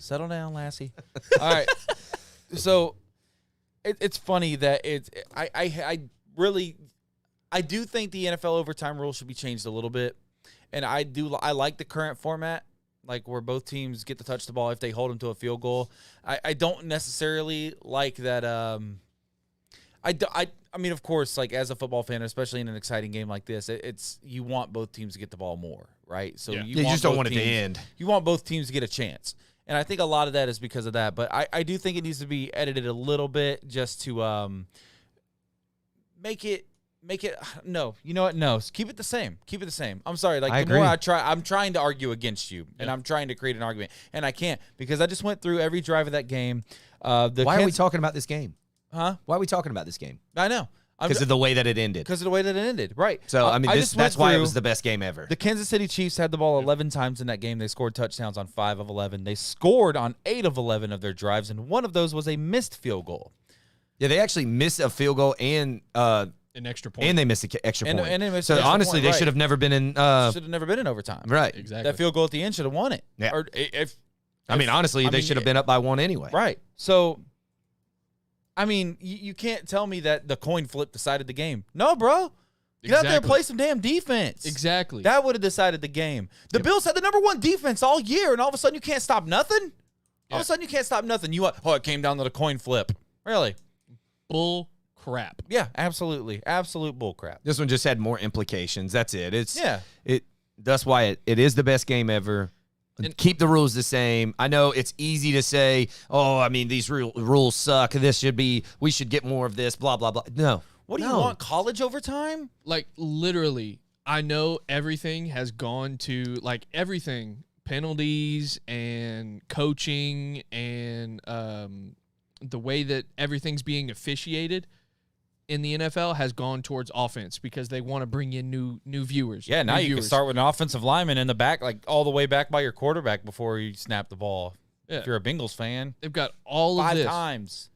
[SPEAKER 2] Lassie. All right. So it's funny that I do think the NFL overtime rule should be changed a little bit, and I like the current format, like where both teams get to touch the ball if they hold them to a field goal. I don't necessarily like that. I mean, of course, like as a football fan, especially in an exciting game like this, it's you want both teams to get the ball more, right? So
[SPEAKER 3] you just don't want it to end.
[SPEAKER 2] You want both teams to get a chance. And I think a lot of that is because of that. But I do think it needs to be edited a little bit just to make it no. You know what? No. Keep it the same. Keep it the same. I'm sorry. Like the more I'm trying to argue against you, and I'm trying to create an argument, and I can't because I just went through every drive of that game.
[SPEAKER 3] Why are we talking about this game?
[SPEAKER 2] Huh?
[SPEAKER 3] Why are we talking about this game?
[SPEAKER 2] I know.
[SPEAKER 3] Because of the way that it ended.
[SPEAKER 2] Because of the way that it ended, right.
[SPEAKER 3] So, I mean, that's why it was the best game ever.
[SPEAKER 2] The Kansas City Chiefs had the ball 11 times in that game. They scored touchdowns on 5 of 11. They scored on 8 of 11 of their drives, and one of those was a missed field goal.
[SPEAKER 3] Yeah, they actually missed a field goal and
[SPEAKER 4] an extra point.
[SPEAKER 3] And they missed an extra point.
[SPEAKER 2] And they missed
[SPEAKER 3] so,
[SPEAKER 2] an extra
[SPEAKER 3] honestly,
[SPEAKER 2] point,
[SPEAKER 3] they
[SPEAKER 2] right.
[SPEAKER 3] should have never been in
[SPEAKER 2] should have never been in overtime.
[SPEAKER 3] Right.
[SPEAKER 4] Exactly.
[SPEAKER 2] That field goal at the end should have won it.
[SPEAKER 3] Yeah.
[SPEAKER 2] Or
[SPEAKER 3] honestly, they should have been up by 1 anyway.
[SPEAKER 2] Right. So, I mean, you can't tell me that the coin flip decided the game. No, bro. Get out there and play some damn defense.
[SPEAKER 4] Exactly.
[SPEAKER 2] That would have decided the game. The Bills had the number 1 defense all year, and all of a sudden you can't stop nothing? All of a sudden you can't stop nothing. It came down to the coin flip. Really?
[SPEAKER 4] Bull crap.
[SPEAKER 2] Yeah, absolutely. Absolute bull crap.
[SPEAKER 3] This one just had more implications. That's it. That's why it is the best game ever. And keep the rules the same. I know it's easy to say, oh, I mean, these rules suck. We should get more of this, blah, blah, blah. No.
[SPEAKER 2] What do you want, college overtime?
[SPEAKER 4] Like, literally, I know everything has gone to, like, everything, penalties and coaching and the way that everything's being officiated in the NFL has gone towards offense because they want to bring in new viewers.
[SPEAKER 2] Yeah, now you can start with an offensive lineman in the back, like all the way back by your quarterback before you snap the ball. Yeah. If you're a Bengals fan.
[SPEAKER 4] They've got all of this.
[SPEAKER 2] 5 times.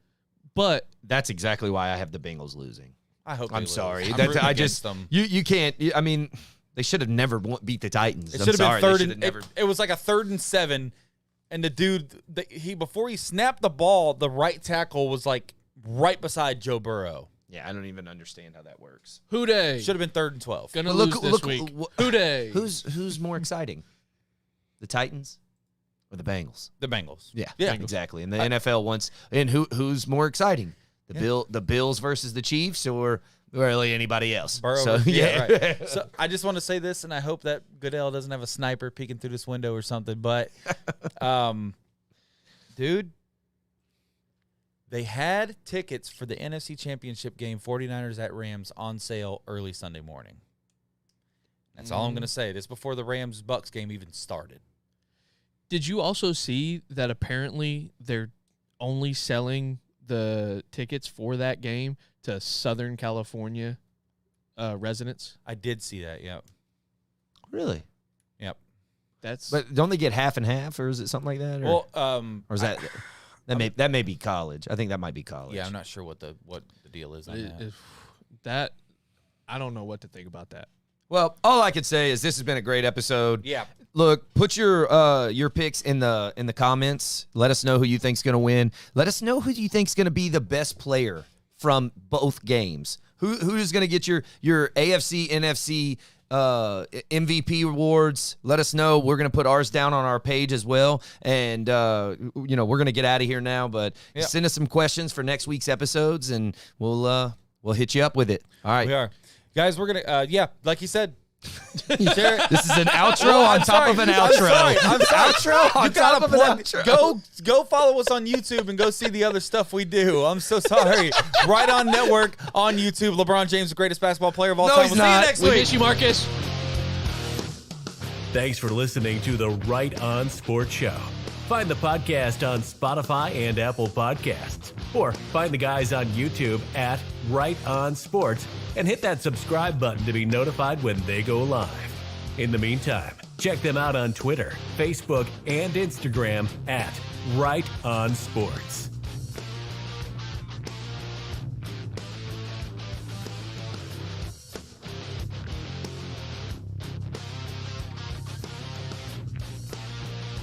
[SPEAKER 4] But
[SPEAKER 3] that's exactly why I have the Bengals losing.
[SPEAKER 2] I hope
[SPEAKER 3] I'm sorry.
[SPEAKER 2] I just them.
[SPEAKER 3] You can't. I mean, they should have never beat the Titans.
[SPEAKER 2] It should have been third. It was like a 3rd and 7, and the dude before he snapped the ball, the right tackle was like right beside Joe Burrow.
[SPEAKER 3] Yeah, I don't even understand how that works.
[SPEAKER 4] Who day?
[SPEAKER 2] Should have been 3rd and 12.
[SPEAKER 4] Gonna lose this week. Who day?
[SPEAKER 3] Who's more exciting? The Titans or the Bengals?
[SPEAKER 2] The Bengals.
[SPEAKER 3] Yeah,
[SPEAKER 2] Bengals.
[SPEAKER 3] Exactly. And the NFL wants. And who's more exciting? The Bills versus the Chiefs, or really anybody else?
[SPEAKER 2] Burrow.
[SPEAKER 3] So,
[SPEAKER 2] right. So I just want to say this, and I hope that Goodell doesn't have a sniper peeking through this window or something. But, dude. They had tickets for the NFC Championship game, 49ers at Rams, on sale early Sunday morning. That's all I'm going to say. This before the Rams-Bucks game even started.
[SPEAKER 4] Did you also see that apparently they're only selling the tickets for that game to Southern California residents?
[SPEAKER 2] I did see that, yep.
[SPEAKER 3] Really?
[SPEAKER 2] Yep.
[SPEAKER 3] But don't they get half and half, or is it something like that? Or, or is that... That may be college. I think that might be college.
[SPEAKER 2] Yeah, I'm not sure what the deal is on that.
[SPEAKER 4] That I don't know what to think about that.
[SPEAKER 3] Well, all I could say is this has been a great episode.
[SPEAKER 2] Yeah.
[SPEAKER 3] Look, put your picks in the comments. Let us know who you think's going to win. Let us know who you think's going to be the best player from both games. Who is going to get your AFC, NFC MVP awards? Let us know. We're going to put ours down on our page as well. And, we're going to get out of here now. But send us some questions for next week's episodes, and we'll hit you up with it. All right.
[SPEAKER 2] We are. Guys, we're going to, like you said,
[SPEAKER 3] this is an outro on top of an outro.
[SPEAKER 2] I'm sorry.
[SPEAKER 3] Outro on top of an outro.
[SPEAKER 2] Go follow us on YouTube and go see the other stuff we do. I'm so sorry. Right On Network on YouTube. LeBron James, the greatest basketball player of all time.
[SPEAKER 3] He's
[SPEAKER 2] we'll
[SPEAKER 3] not.
[SPEAKER 2] See you next
[SPEAKER 4] We
[SPEAKER 2] week.
[SPEAKER 4] miss you, Marcus.
[SPEAKER 1] Thanks for listening to the Right On Sports Show. Find the podcast on Spotify and Apple Podcasts. Or find the guys on YouTube at Right On Sports and hit that subscribe button to be notified when they go live. In the meantime, check them out on Twitter, Facebook, and Instagram at Right On Sports.